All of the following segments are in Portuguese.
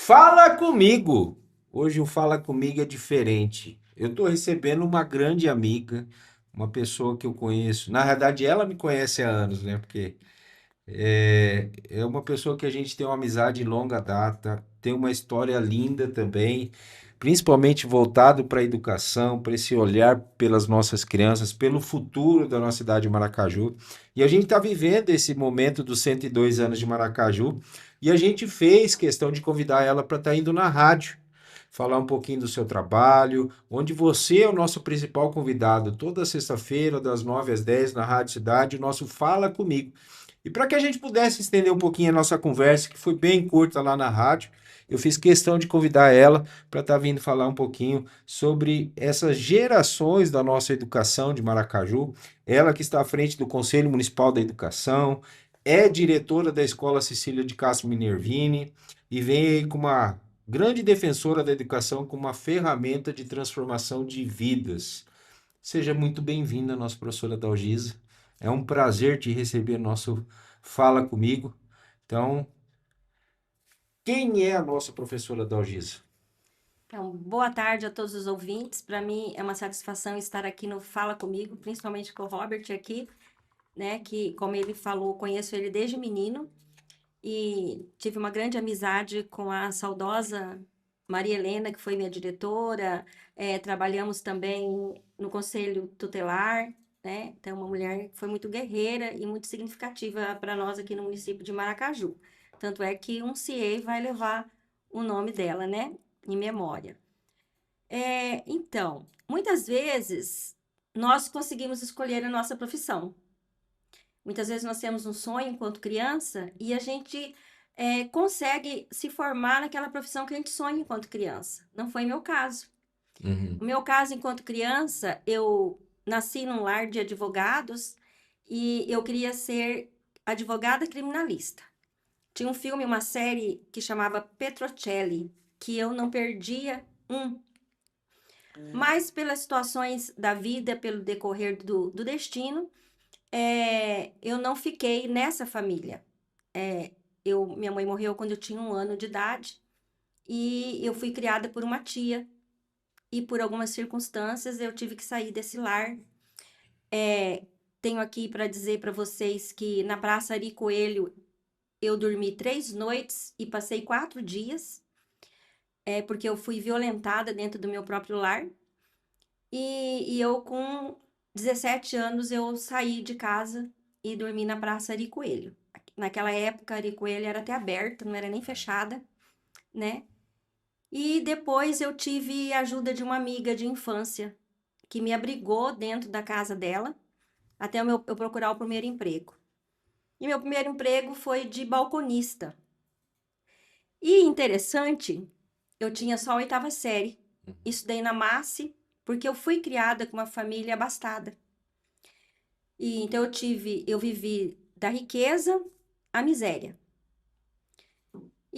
Fala comigo! Hoje o Fala Comigo é diferente. Eu estou recebendo uma grande amiga, uma pessoa que eu conheço. Na verdade, ela me conhece há anos, né? Porque é uma pessoa que a gente tem uma amizade de longa data, tem uma história linda também, principalmente voltado para a educação, para esse olhar pelas nossas crianças, pelo futuro da nossa cidade de Maracaju. E a gente está vivendo esse momento dos 102 anos de Maracaju, e a gente fez questão de convidar ela para estar indo na rádio. Falar um pouquinho do seu trabalho, onde você é o nosso principal convidado, toda sexta-feira, das 9 às 10, na Rádio Cidade, o nosso Fala Comigo. E para que a gente pudesse estender um pouquinho a nossa conversa, que foi bem curta lá na rádio, eu fiz questão de convidar ela para estar vindo falar um pouquinho sobre essas gerações da nossa educação de Maracaju. Ela que está à frente do Conselho Municipal da Educação, é diretora da Escola Cecília de Castro Minervini e vem aí com uma grande defensora da educação como uma ferramenta de transformação de vidas. Seja muito bem-vinda, nossa professora Dalgisa. É um prazer te receber no nosso Fala Comigo. Então, quem é a nossa professora Dalgisa? Então, boa tarde a todos os ouvintes. Para mim é uma satisfação estar aqui no Fala Comigo, principalmente com o Robert aqui, né? Que, como ele falou, conheço ele desde menino e tive uma grande amizade com a saudosa Maria Helena, que foi minha diretora. Trabalhamos também no Conselho Tutelar, né? Então, uma mulher que foi muito guerreira e muito significativa para nós aqui no município de Maracaju. Tanto é que um CIE vai levar o nome dela, né? Em memória. Então, muitas vezes nós conseguimos escolher a nossa profissão. Muitas vezes nós temos um sonho enquanto criança e a gente consegue se formar naquela profissão que a gente sonha enquanto criança. Não foi meu caso. Uhum. O meu caso, enquanto criança, eu nasci num lar de advogados e eu queria ser advogada criminalista. Tinha um filme, uma série que chamava Petrocelli, que eu não perdia um. Mas pelas situações da vida, pelo decorrer do destino, eu não fiquei nessa família. Minha mãe morreu quando eu tinha 1 ano de idade e eu fui criada por uma tia. E por algumas circunstâncias eu tive que sair desse lar. Tenho aqui para dizer para vocês que na Praça Ari Coelho eu dormi 3 noites e passei 4 dias, porque eu fui violentada dentro do meu próprio lar. E eu, com 17 anos, eu saí de casa e dormi na Praça Ari Coelho. Naquela época, Ari Coelho era até aberta, não era nem fechada, né? E depois eu tive a ajuda de uma amiga de infância, que me abrigou dentro da casa dela, até eu procurar o primeiro emprego. E meu primeiro emprego foi de balconista. E interessante, eu tinha só a oitava série. Estudei na Masse, porque eu fui criada com uma família abastada. E então eu vivi da riqueza à miséria.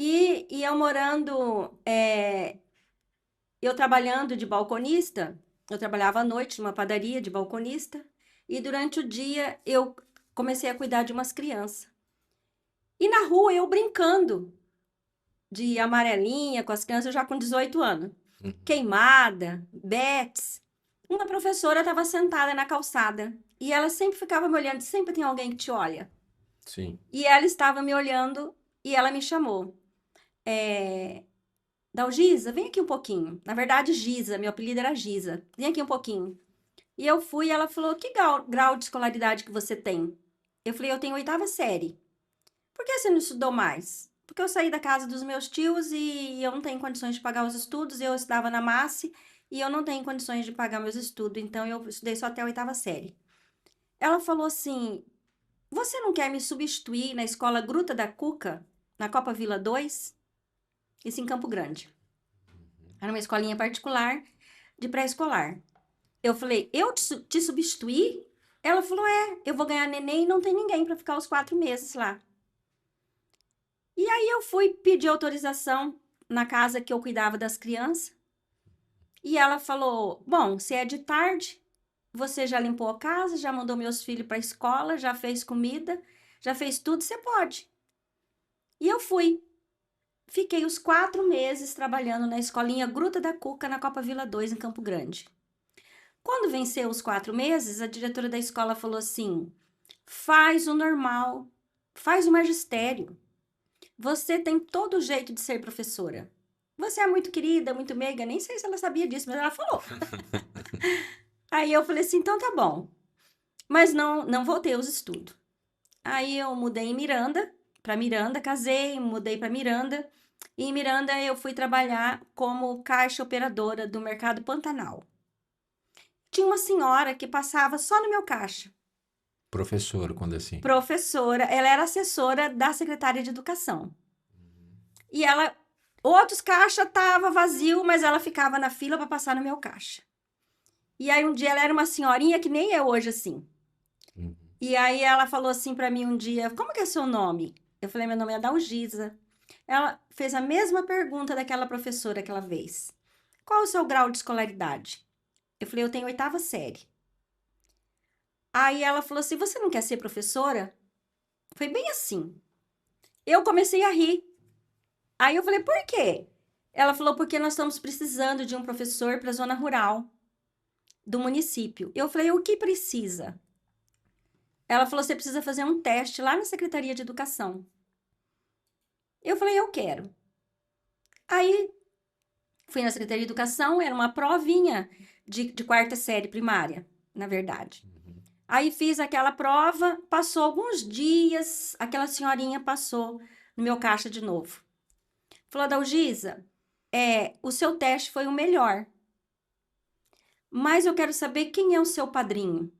E eu morando, eu trabalhando de balconista, eu trabalhava à noite numa padaria de balconista, e durante o dia eu comecei a cuidar de umas crianças. E na rua eu brincando de amarelinha com as crianças já com 18 anos. Uhum. Queimada, bets. Uma professora estava sentada na calçada e ela sempre ficava me olhando, sempre tem alguém que te olha. Sim. E ela estava me olhando e ela me chamou. É... Dalgisa, vem aqui um pouquinho. Na verdade, Giza, meu apelido era Giza. Vem aqui um pouquinho. E eu fui e ela falou: Que grau de escolaridade que você tem? Eu falei: Eu tenho oitava série. Por que você não estudou mais? Porque eu saí da casa dos meus tios e eu não tenho condições de pagar os estudos. Eu estudava na Masse e eu não tenho condições de pagar meus estudos. Então eu estudei só até a oitava série. Ela falou assim: Você não quer me substituir na escola Gruta da Cuca, na Copa Vila 2? Isso em Campo Grande. Era uma escolinha particular de pré-escolar. Eu falei, eu te substituir? Ela falou, eu vou ganhar neném e não tem ninguém para ficar os 4 meses lá. E aí eu fui pedir autorização na casa que eu cuidava das crianças. E ela falou, bom, se é de tarde, você já limpou a casa, já mandou meus filhos para a escola, já fez comida, já fez tudo, você pode. E eu fui. Fiquei os 4 meses trabalhando na escolinha Gruta da Cuca, na Copa Vila 2, em Campo Grande. Quando venceu os 4 meses, a diretora da escola falou assim: faz o normal, faz o magistério. Você tem todo o jeito de ser professora. Você é muito querida, muito meiga, nem sei se ela sabia disso, mas ela falou. Aí eu falei assim: então tá bom. Mas não voltei aos estudos. Aí eu mudei em Miranda, para Miranda, casei, mudei para Miranda. E em Miranda eu fui trabalhar como caixa operadora do Mercado Pantanal. Tinha uma senhora que passava só no meu caixa. Professor, quando assim. Professora, ela era assessora da secretária de Educação. E ela, outros caixas tava vazio, mas ela ficava na fila para passar no meu caixa. E aí um dia ela era uma senhorinha que nem é hoje assim. Uhum. E aí ela falou assim para mim um dia: como que é seu nome? Eu falei: meu nome é Dalgisa. Ela fez a mesma pergunta daquela professora aquela vez: qual o seu grau de escolaridade? Eu falei: eu tenho 8ª série. Aí ela falou assim: você não quer ser professora? Foi bem assim. Eu comecei a rir. Aí eu falei: por quê? Ela falou: porque nós estamos precisando de um professor para a zona rural do município. Eu falei: o que precisa? Ela falou: você precisa fazer um teste lá na Secretaria de Educação. Eu falei: eu quero. Aí fui na Secretaria de Educação, era uma provinha de 4ª série primária, na verdade. Aí fiz aquela prova, passou alguns dias, aquela senhorinha passou no meu caixa de novo. Falou: Dalgisa, o seu teste foi o melhor, mas eu quero saber quem é o seu padrinho.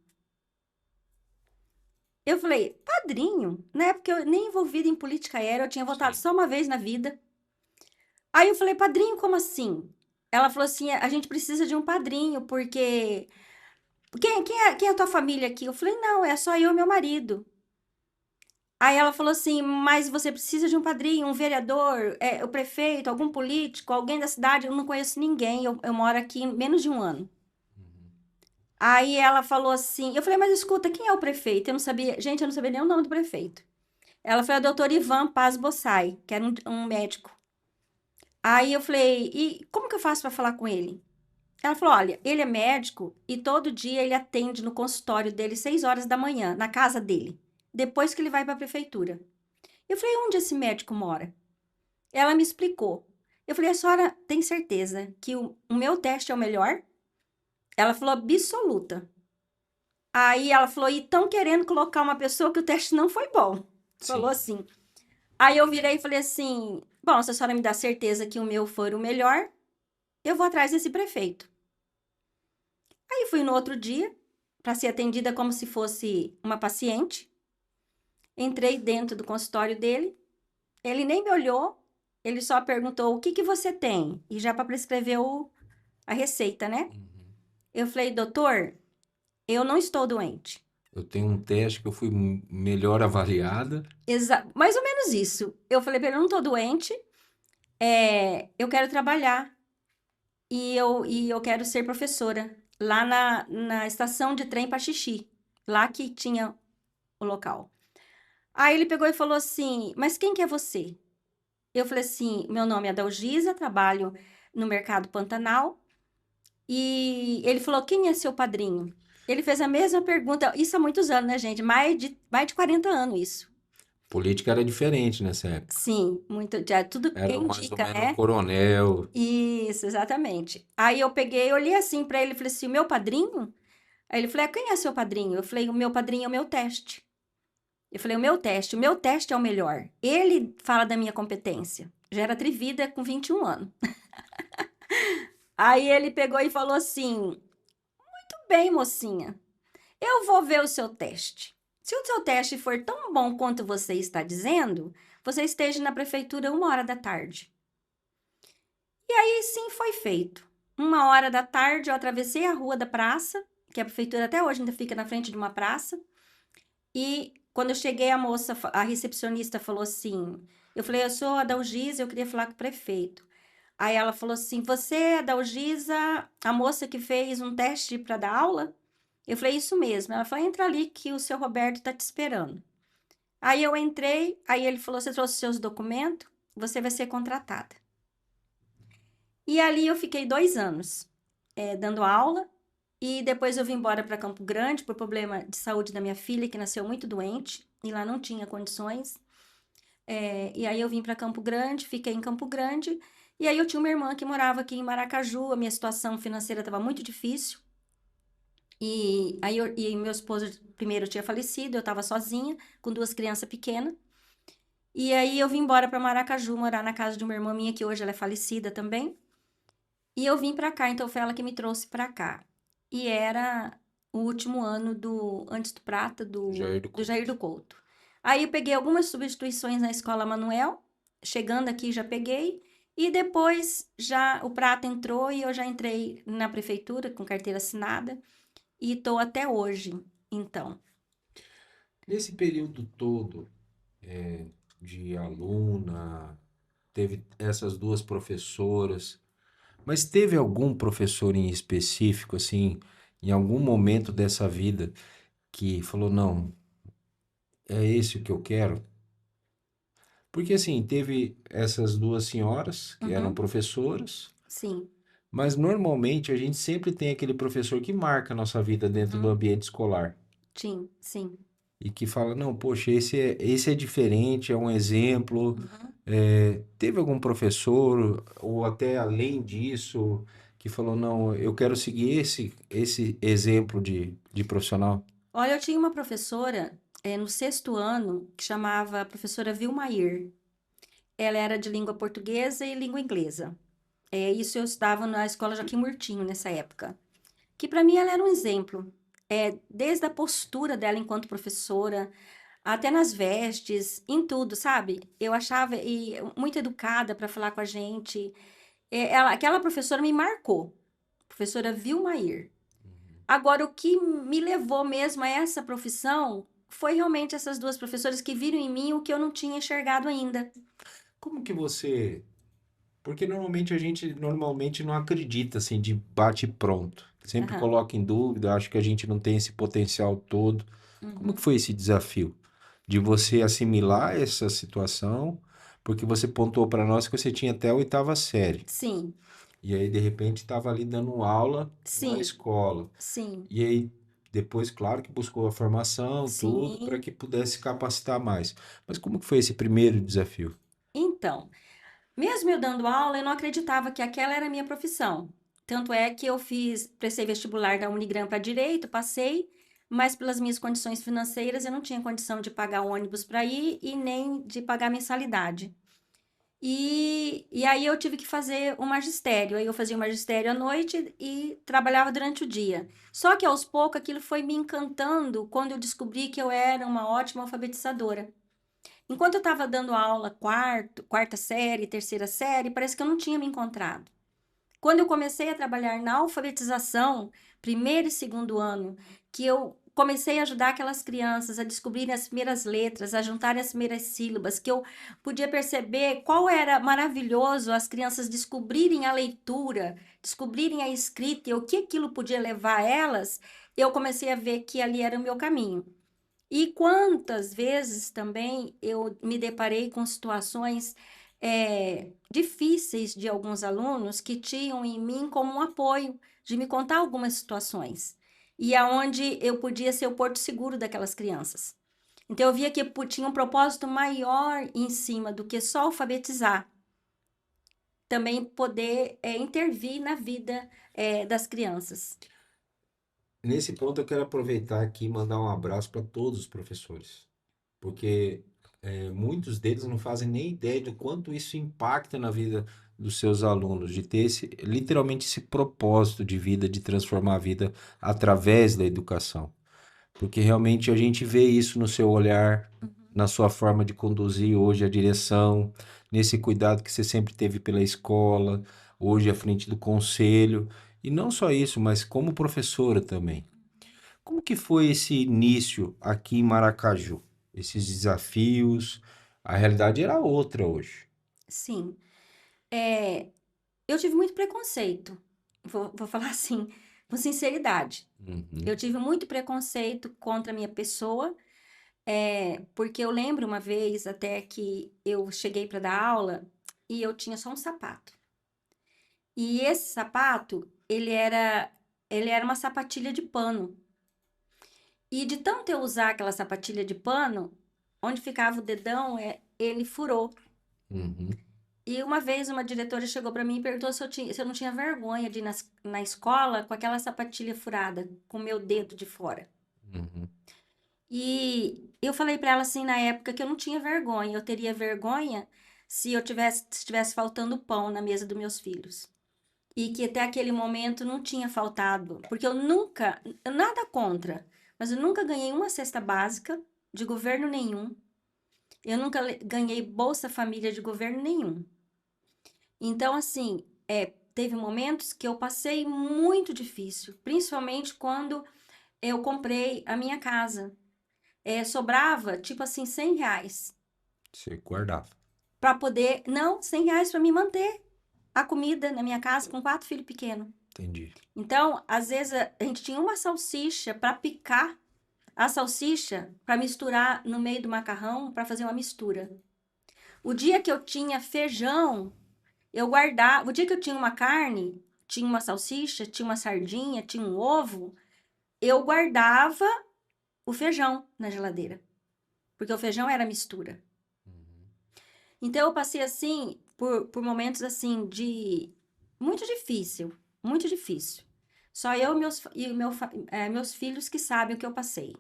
Eu falei: padrinho? Na época eu nem envolvida em política era, eu tinha votado Sim. só uma vez na vida. Aí eu falei: padrinho, como assim? Ela falou assim: a gente precisa de um padrinho, porque. Quem é a tua família aqui? Eu falei: não, é só eu e meu marido. Aí ela falou assim: mas você precisa de um padrinho, um vereador, o prefeito, algum político, alguém da cidade? Eu não conheço ninguém, eu moro aqui menos de um ano. Aí ela falou assim, eu falei: mas escuta, quem é o prefeito? Eu não sabia, gente, eu não sabia nem o nome do prefeito. Ela foi a doutora Ivan Paz Bossai, que era um médico. Aí eu falei: e como que eu faço para falar com ele? Ela falou: olha, ele é médico e todo dia ele atende no consultório dele 6 horas da manhã, na casa dele, depois que ele vai para a prefeitura. Eu falei: onde esse médico mora? Ela me explicou. Eu falei: a senhora tem certeza que o meu teste é o melhor? Ela falou: absoluta. Aí ela falou: e estão querendo colocar uma pessoa que o teste não foi bom. Falou Sim. assim. Aí eu virei e falei assim: bom, se a senhora me dá certeza que o meu for o melhor, eu vou atrás desse prefeito. Aí fui no outro dia para ser atendida como se fosse uma paciente. Entrei dentro do consultório dele. Ele nem me olhou, ele só perguntou: o que que você tem? E já para prescrever a receita, né? Uhum. Eu falei: doutor, eu não estou doente. Eu tenho um teste que eu fui melhor avaliada. Mais ou menos isso. Eu falei para ele: eu não estou doente, eu quero trabalhar e eu quero ser professora lá na estação de trem Paxixi, lá que tinha o local. Aí ele pegou e falou assim: mas quem que é você? Eu falei assim: meu nome é Dalgisa, trabalho no Mercado Pantanal. E ele falou: quem é seu padrinho? Ele fez a mesma pergunta, isso há muitos anos, né, gente? Mais de 40 anos isso. Política era diferente nessa época. Sim, muito, já tudo Era mais ou indica, menos um né? coronel. Isso, exatamente. Aí eu peguei, olhei assim pra ele e falei assim: o meu padrinho? Aí ele falou: quem é seu padrinho? Eu falei: o meu padrinho é o meu teste. Eu falei: o meu teste é o melhor. Ele fala da minha competência. Já era atrevida com 21 anos. Aí ele pegou e falou assim: bem, mocinha, eu vou ver o seu teste. Se o seu teste for tão bom quanto você está dizendo, você esteja na prefeitura 1 hora da tarde. E aí sim foi feito. 1 hora da tarde eu atravessei a rua da praça, que a prefeitura até hoje ainda fica na frente de uma praça. E quando eu cheguei, a moça, a recepcionista falou assim: eu falei: eu sou a Dalgisa, eu queria falar com o prefeito. Aí ela falou assim: você é a Dalgisa, a moça que fez um teste para dar aula? Eu falei: isso mesmo. Ela falou: entra ali que o seu Roberto está te esperando. Aí eu entrei, aí ele falou: você trouxe seus documentos? você vai ser contratada. E ali eu fiquei 2 anos dando aula, e depois eu vim embora para Campo Grande por problema de saúde da minha filha, que nasceu muito doente, e lá não tinha condições. E aí eu vim para Campo Grande, fiquei em Campo Grande, e aí eu tinha uma irmã que morava aqui em Maracaju, a minha situação financeira estava muito difícil, e aí e meu esposo primeiro tinha falecido, eu estava sozinha, com 2 crianças pequenas, e aí eu vim embora para Maracaju, morar na casa de uma irmã minha, que hoje ela é falecida também, e eu vim para cá, então foi ela que me trouxe para cá. E era o último ano do antes do Prata, Jair do do Jair Couto. do Couto. Aí eu peguei algumas substituições na Escola Manuel, chegando aqui já peguei, e depois já o Prata entrou e eu já entrei na prefeitura com carteira assinada e estou até hoje, então. Nesse período todo de aluna, teve essas duas professoras, mas teve algum professor em específico, assim, em algum momento dessa vida, que falou, não, é esse o que eu quero? Porque assim, teve essas duas senhoras que eram Uhum, professoras, sim. mas normalmente a gente sempre tem aquele professor que marca a nossa vida dentro do Uhum, ambiente escolar sim, sim. e que fala, não, poxa, esse é diferente, é um exemplo. Uhum. Teve algum professor, ou até além disso, que falou, não, eu quero seguir esse exemplo de profissional? Olha, eu tinha uma professora no 6º ano que chamava a professora Vilmair. Ela era de língua portuguesa e língua inglesa. Isso eu estava na escola Joaquim Murtinho nessa época. Que para mim ela era um exemplo. Desde a postura dela enquanto professora, até nas vestes, em tudo, sabe? Eu achava muito educada para falar com a gente. Aquela professora me marcou, professora Vilmair. Agora, o que me levou mesmo a essa profissão foi realmente essas duas professoras que viram em mim o que eu não tinha enxergado ainda. Como que você... Porque normalmente a gente normalmente não acredita assim de bate e pronto. Sempre Aham. coloca em dúvida, acho que a gente não tem esse potencial todo. Como que Uhum. foi esse desafio de você assimilar essa situação? Porque você pontuou para nós que você tinha até a oitava série. Sim, E aí, de repente, estava ali dando aula numa sim, escola. sim, E aí, depois, claro que buscou a formação, tudo, para sim. que pudesse capacitar mais. Mas como que foi esse primeiro desafio? Então, mesmo eu dando aula, eu não acreditava que aquela era a minha profissão. Tanto é que eu prestei vestibular da Unigran para direito, passei, mas pelas minhas condições financeiras eu não tinha condição de pagar ônibus para ir e nem de pagar mensalidade. E aí eu tive que fazer o magistério. Aí eu fazia o magistério à noite e trabalhava durante o dia. Só que aos poucos aquilo foi me encantando quando eu descobri que eu era uma ótima alfabetizadora. Enquanto eu estava dando aula quarta série, terceira série, parece que eu não tinha me encontrado. Quando eu comecei a trabalhar na alfabetização, primeiro e segundo ano, que eu comecei a ajudar aquelas crianças a descobrirem as primeiras letras, a juntarem as primeiras sílabas, que eu podia perceber qual era maravilhoso as crianças descobrirem a leitura, descobrirem a escrita e o que aquilo podia levar elas, eu comecei a ver que ali era o meu caminho. E quantas vezes também eu me deparei com situações difíceis de alguns alunos que tinham em mim como um apoio de me contar algumas situações e aonde eu podia ser o porto seguro daquelas crianças. Então eu via que tinha um propósito maior em cima do que só alfabetizar, também poder intervir na vida das crianças. Nesse ponto, eu quero aproveitar aqui e mandar um abraço para todos os professores, porque muitos deles não fazem nem ideia do quanto isso impacta na vida dos seus alunos, de ter literalmente esse propósito de vida, de transformar a vida através da educação. Porque realmente a gente vê isso no seu olhar, Uhum. na sua forma de conduzir hoje a direção, nesse cuidado que você sempre teve pela escola, hoje à frente do conselho, e não só isso, mas como professora também. Como que foi esse início aqui em Maracaju? Esses desafios, a realidade era outra hoje. Sim. É, eu tive muito preconceito, vou falar assim, com sinceridade. Eu Uhum. tive muito preconceito contra a minha pessoa, Porque eu lembro uma vez até que eu cheguei para dar aula e eu tinha só um sapato. E esse sapato, ele era uma sapatilha de pano. E de tanto eu usar aquela sapatilha de pano, onde ficava o dedão, ele furou. Uhum, E uma vez uma diretora chegou para mim e perguntou se eu não tinha vergonha de ir na escola com aquela sapatilha furada, com o meu dedo de fora. uhum. E eu falei para ela assim na época que eu não tinha vergonha, eu teria vergonha se estivesse faltando pão na mesa dos meus filhos. E que até aquele momento não tinha faltado, porque nada contra, mas eu nunca ganhei uma cesta básica de governo nenhum. Eu nunca ganhei Bolsa Família de governo nenhum. Então, assim, teve momentos que eu passei muito difícil, principalmente quando eu comprei a minha casa. Sobrava, tipo assim, R$ 100 Você guardava. para poder, não, R$ 100 para me manter a comida na minha casa com 4 filhos pequenos. Entendi. Então, às vezes a gente tinha uma salsicha para picar a salsicha para misturar no meio do macarrão para fazer uma mistura. O dia que eu tinha feijão, eu guardava. O dia que eu tinha uma carne, tinha uma salsicha, tinha uma sardinha, tinha um ovo, eu guardava o feijão na geladeira, porque o feijão era mistura. Uhum. Então eu passei assim por momentos assim de muito difícil, muito difícil. Só eu meus filhos que sabem o que eu passei.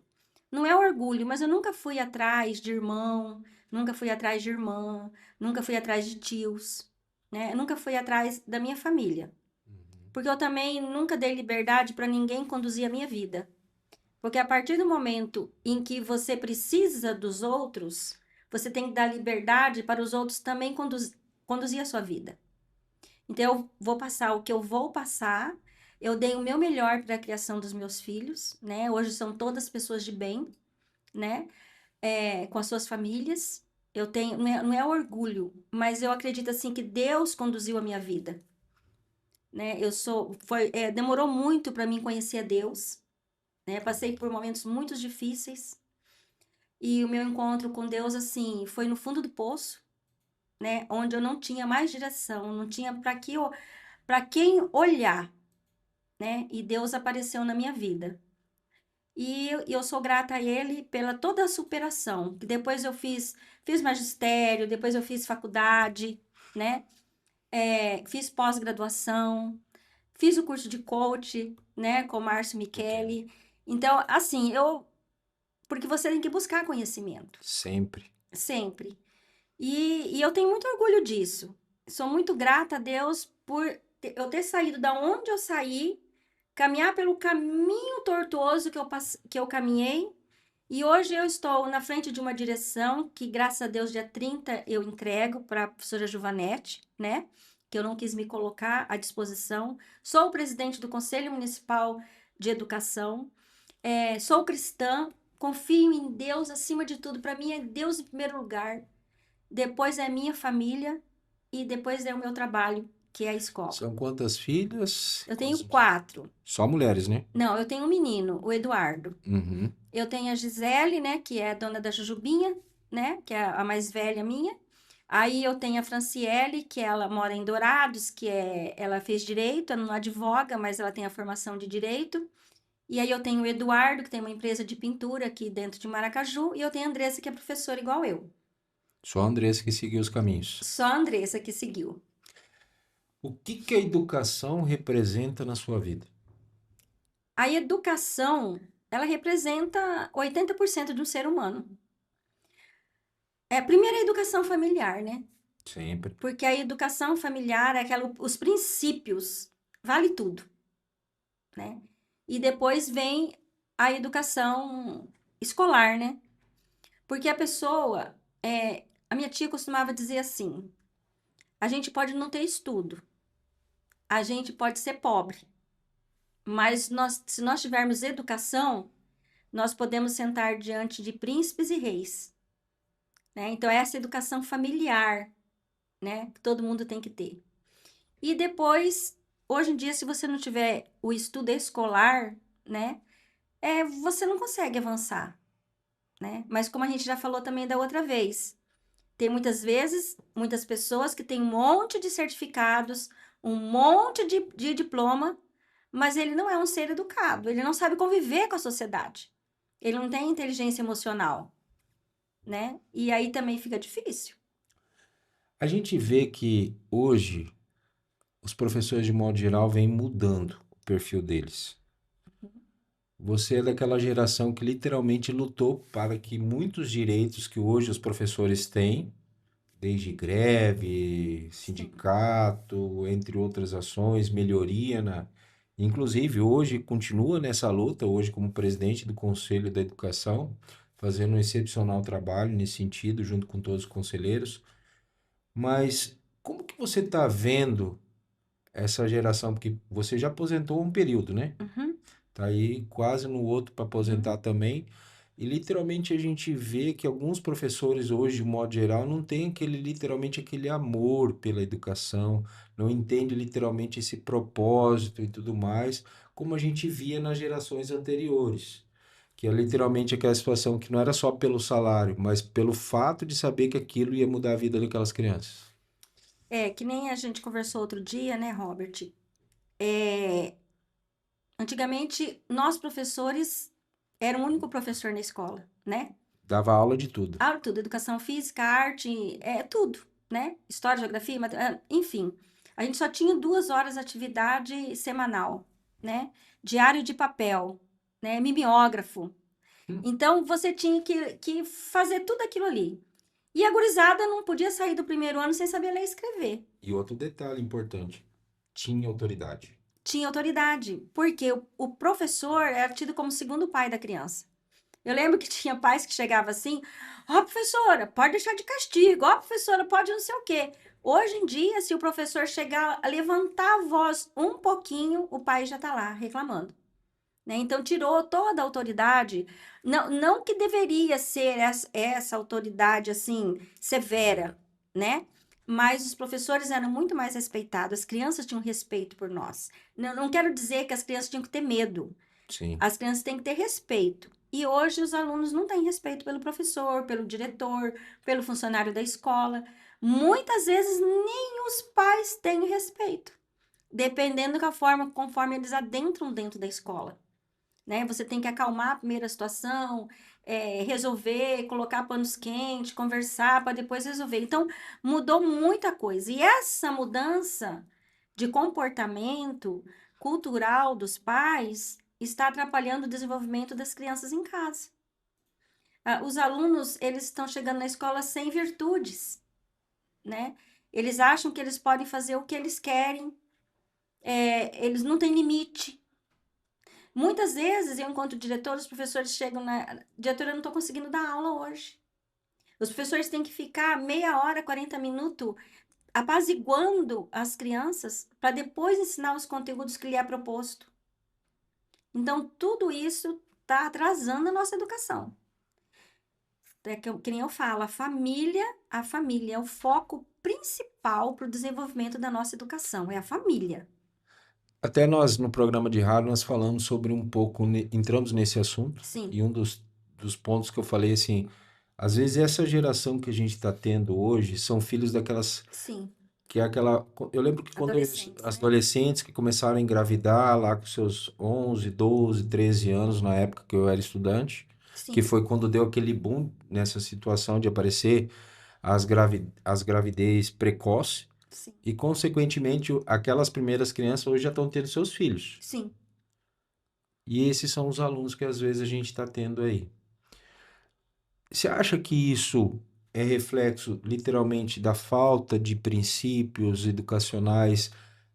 Não é orgulho, mas eu nunca fui atrás de irmão, nunca fui atrás de irmã, nunca fui atrás de tios, né? Eu nunca fui atrás da minha família, Uhum. porque eu também nunca dei liberdade para ninguém conduzir a minha vida. Porque a partir do momento em que você precisa dos outros, você tem que dar liberdade para os outros também conduzir a sua vida. Então, eu vou passar o que eu vou passar. Eu dei o meu melhor para a criação dos meus filhos, né? Hoje são todas pessoas de bem, né? Com as suas famílias. Eu tenho, não é orgulho, mas eu acredito assim que Deus conduziu a minha vida, né? Demorou muito para mim conhecer a Deus, né? Passei por momentos muito difíceis e o meu encontro com Deus assim foi no fundo do poço, né? Onde eu não tinha mais direção, não tinha para quem olhar, né? E Deus apareceu na minha vida. E eu sou grata a Ele pela toda a superação. Que depois eu fiz magistério, depois eu fiz faculdade, né? Fiz pós-graduação, fiz o curso de coach, né? Com o Márcio Entendo. Michele. Então, assim, porque você tem que buscar conhecimento, Sempre. sempre. E eu tenho muito orgulho disso. Sou muito grata a Deus por eu ter saído da onde eu saí, caminhar pelo caminho tortuoso que eu caminhei. E hoje eu estou na frente de uma direção que, graças a Deus, dia 30 eu entrego para a professora Giovanetti, né? Que eu não quis me colocar à disposição. Sou presidente do Conselho Municipal de Educação. Sou cristã, confio em Deus acima de tudo. Para mim é Deus em primeiro lugar. Depois é a minha família e depois é o meu trabalho, que é a escola. São quantas filhas? Eu tenho 4. Só mulheres, né? Não, eu tenho um menino, o Eduardo. Uhum. Eu tenho a Gisele, né, que é a dona da Jujubinha, né, que é a mais velha minha. Aí eu tenho a Franciele, que ela mora em Dourados, ela fez direito, ela não advoga, mas ela tem a formação de direito. E aí eu tenho o Eduardo, que tem uma empresa de pintura aqui dentro de Maracaju, e eu tenho a Andressa, que é professora igual eu. Só a Andressa que seguiu os caminhos. Só a Andressa que seguiu. O que que a educação representa na sua vida? A educação, ela representa 80% de um ser humano. Primeiro a educação familiar, né? Sempre. Porque a educação familiar é os princípios, vale tudo, né? E depois vem a educação escolar, né? Porque a minha tia costumava dizer assim: a gente pode não ter estudo, a gente pode ser pobre, mas se nós tivermos educação, nós podemos sentar diante de príncipes e reis, né? Então, essa educação familiar, né? Que todo mundo tem que ter. E depois, hoje em dia, se você não tiver o estudo escolar, né? Você não consegue avançar. né? Mas como a gente já falou também da outra vez, tem muitas vezes, muitas pessoas que têm um monte de certificados, um monte de diploma, mas ele não é um ser educado, ele não sabe conviver com a sociedade. Ele não tem inteligência emocional, né? E aí também fica difícil. A gente vê que hoje os professores, de modo geral, vêm mudando o perfil deles. Você é daquela geração que literalmente lutou para que muitos direitos que hoje os professores têm, desde greve, Sim, sindicato, entre outras ações, melhoria na. Inclusive, hoje continua nessa luta, hoje como presidente do Conselho da Educação, fazendo um excepcional trabalho nesse sentido, junto com todos os conselheiros. Mas como que você está vendo essa geração? Porque você já aposentou um período, né? uhum, Tá aí quase no outro para uhum. aposentar também. E literalmente a gente vê que alguns professores hoje, de modo geral, não têm literalmente aquele amor pela educação, não entende literalmente esse propósito e tudo mais, como a gente via nas gerações anteriores. Que é literalmente aquela situação que não era só pelo salário, mas pelo fato de saber que aquilo ia mudar a vida daquelas crianças. É, que nem a gente conversou outro dia, né, Robert? É, antigamente, nós professores era o único professor na escola, né? Dava aula de tudo. Ah, tudo, educação física, arte, é tudo, né? História, geografia, enfim. A gente só tinha 2 horas de atividade semanal, né? Diário de papel, né? Mimeógrafo. Então, você tinha que fazer tudo aquilo ali. E a gurizada não podia sair do primeiro ano sem saber ler e escrever. E outro detalhe importante, tinha autoridade. Tinha autoridade, porque o professor era tido como segundo pai da criança. Eu lembro que tinha pais que chegavam assim: ó, professora, pode deixar de castigo, ó, professora, pode não sei o quê. Hoje em dia, se o professor chegar a levantar a voz um pouquinho, o pai já está lá reclamando. Né? Então, tirou toda a autoridade. Não, não que deveria ser essa autoridade assim, severa, né? Mas os professores eram muito mais respeitados, as crianças tinham respeito por nós. Não, não quero dizer que as crianças tinham que ter medo, Sim. as crianças têm que ter respeito. E hoje os alunos não têm respeito pelo professor, pelo diretor, pelo funcionário da escola. Muitas vezes nem os pais têm respeito, dependendo da forma conforme eles adentram dentro da escola. Né? Você tem que acalmar a primeira situação, resolver, colocar panos quentes, conversar para depois resolver. Então, mudou muita coisa. E essa mudança de comportamento cultural dos pais está atrapalhando o desenvolvimento das crianças em casa. Os alunos, eles estão chegando na escola sem virtudes, né? Eles acham que eles podem fazer o que eles querem, eles não têm limite. Muitas vezes, eu encontro diretores, os professores chegam na. Diretora, eu não estou conseguindo dar aula hoje. Os professores têm que ficar meia hora, 40 minutos apaziguando as crianças para depois ensinar os conteúdos que lhe é proposto. Então, tudo isso está atrasando a nossa educação. É que nem eu falo, a família é o foco principal para o desenvolvimento da nossa educação, é a família. Até nós, no programa de rádio, nós falamos sobre um pouco, entramos nesse assunto, Sim, e um dos pontos que eu falei assim, às vezes essa geração que a gente está tendo hoje são filhos daquelas, sim. que é aquela, eu lembro que quando Adolescentes, as né? adolescentes que começaram a engravidar lá com seus 11, 12, 13 anos, na época que eu era estudante, que Sim, foi quando deu aquele boom nessa situação de aparecer as gravidez precoce, sim, e consequentemente aquelas primeiras crianças hoje já estão tendo seus filhos. sim. E esses são os alunos que às vezes a gente está tendo aí. Você acha que isso é reflexo, literalmente, da falta de princípios educacionais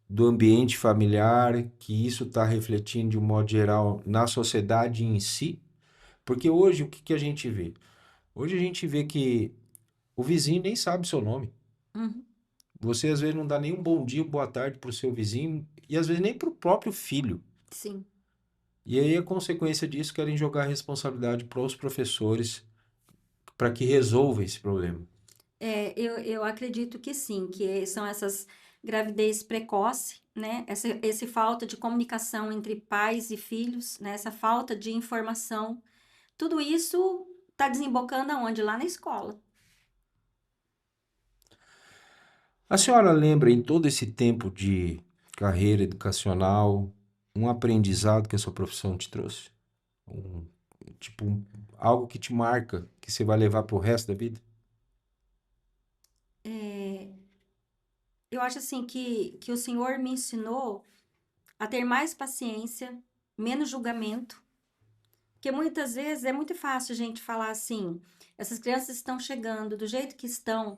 do ambiente familiar, que isso está refletindo de um modo geral na sociedade em si? Porque hoje o que que a gente vê? Hoje a gente vê que o vizinho nem sabe seu nome. Uhum. Você às vezes não dá nem um bom dia, boa tarde para o seu vizinho e às vezes nem para o próprio filho. Sim. E aí, a consequência disso, querem jogar a responsabilidade para os professores para que resolva esse problema. Eu acredito que sim, que são essas gravidez precoce, né? Esse falta de comunicação entre pais e filhos, né? Essa falta de informação, tudo isso tá desembocando aonde? Lá na escola. A senhora lembra em todo esse tempo de carreira educacional, um aprendizado que a sua profissão te trouxe? Um, algo que te marca, que você vai levar pro resto da vida? É, eu acho assim que o Senhor me ensinou a ter mais paciência, menos julgamento, porque muitas vezes é muito fácil a gente falar assim, essas crianças estão chegando do jeito que estão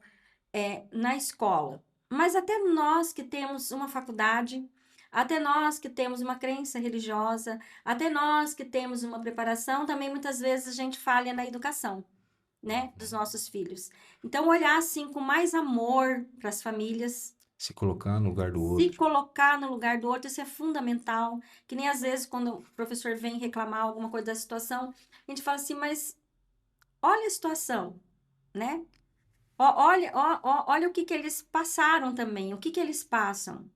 na escola, mas até nós que temos uma faculdade, até nós que temos uma crença religiosa, até nós que temos uma preparação, também muitas vezes a gente falha na educação, né, dos nossos filhos. Então, olhar assim com mais amor para as famílias, Se colocar no lugar do se outro. colocar no lugar do outro, isso é fundamental. Que nem às vezes, quando o professor vem reclamar alguma coisa da situação, a gente fala assim, mas olha a situação, né? Olha o que eles passaram também, o que eles passam.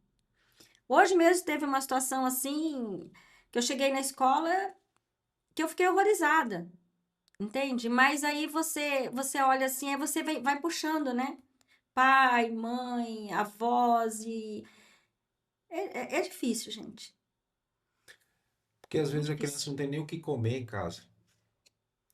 Hoje mesmo teve uma situação assim, que eu cheguei na escola, que eu fiquei horrorizada, entende? Mas aí você olha assim, aí você vai puxando, né? Pai, mãe, avós, e é difícil, gente. Porque às É vezes a criança difícil. não tem nem o que comer em casa.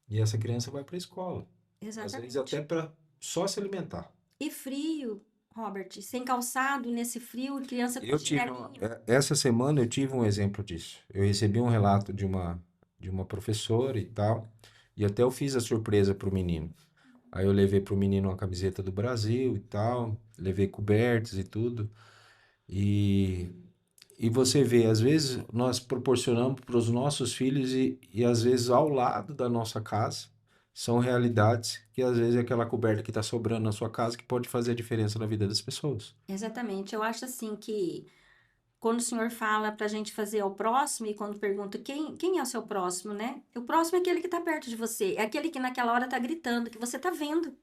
E essa criança vai para a escola. Às vezes Exatamente. até para só se alimentar. E frio, Robert, sem calçado nesse frio, criança com chinelinho. Essa semana eu tive um exemplo disso. Eu recebi um relato de uma professora e tal, e até eu fiz a surpresa pro menino. Aí eu levei pro menino uma camiseta do Brasil e tal, levei cobertos e tudo. E, e você vê, às vezes nós proporcionamos para os nossos filhos e às vezes ao lado da nossa casa são realidades que às vezes é aquela coberta que está sobrando na sua casa que pode fazer a diferença na vida das pessoas. Exatamente. Eu acho assim que quando o Senhor fala para a gente fazer ao próximo, e quando pergunta quem é o seu próximo, né? O próximo é aquele que está perto de você, é aquele que naquela hora está gritando, que você está vendo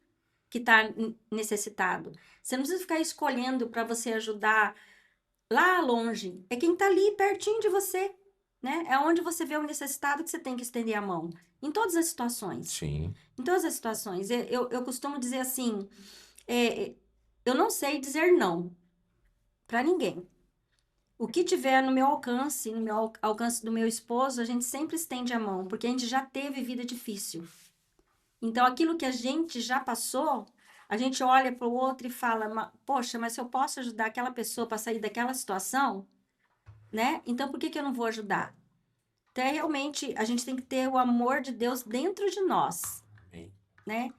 que está necessitado. Você não precisa ficar escolhendo para você ajudar lá longe, é quem está ali pertinho de você, né? É onde você vê o necessitado que você tem que estender a mão. Em todas as situações. Sim. Em todas as situações. Eu costumo dizer assim: eu não sei dizer não para ninguém. O que tiver no meu alcance, no meu alcance do meu esposo, a gente sempre estende a mão, porque a gente já teve vida difícil. Então, aquilo que a gente já passou, a gente olha para o outro e fala: Poxa, mas se eu posso ajudar aquela pessoa para sair daquela situação, né? Então, por que que eu não vou ajudar? Então, realmente, a gente tem que ter o amor de Deus dentro de nós, Amém. né?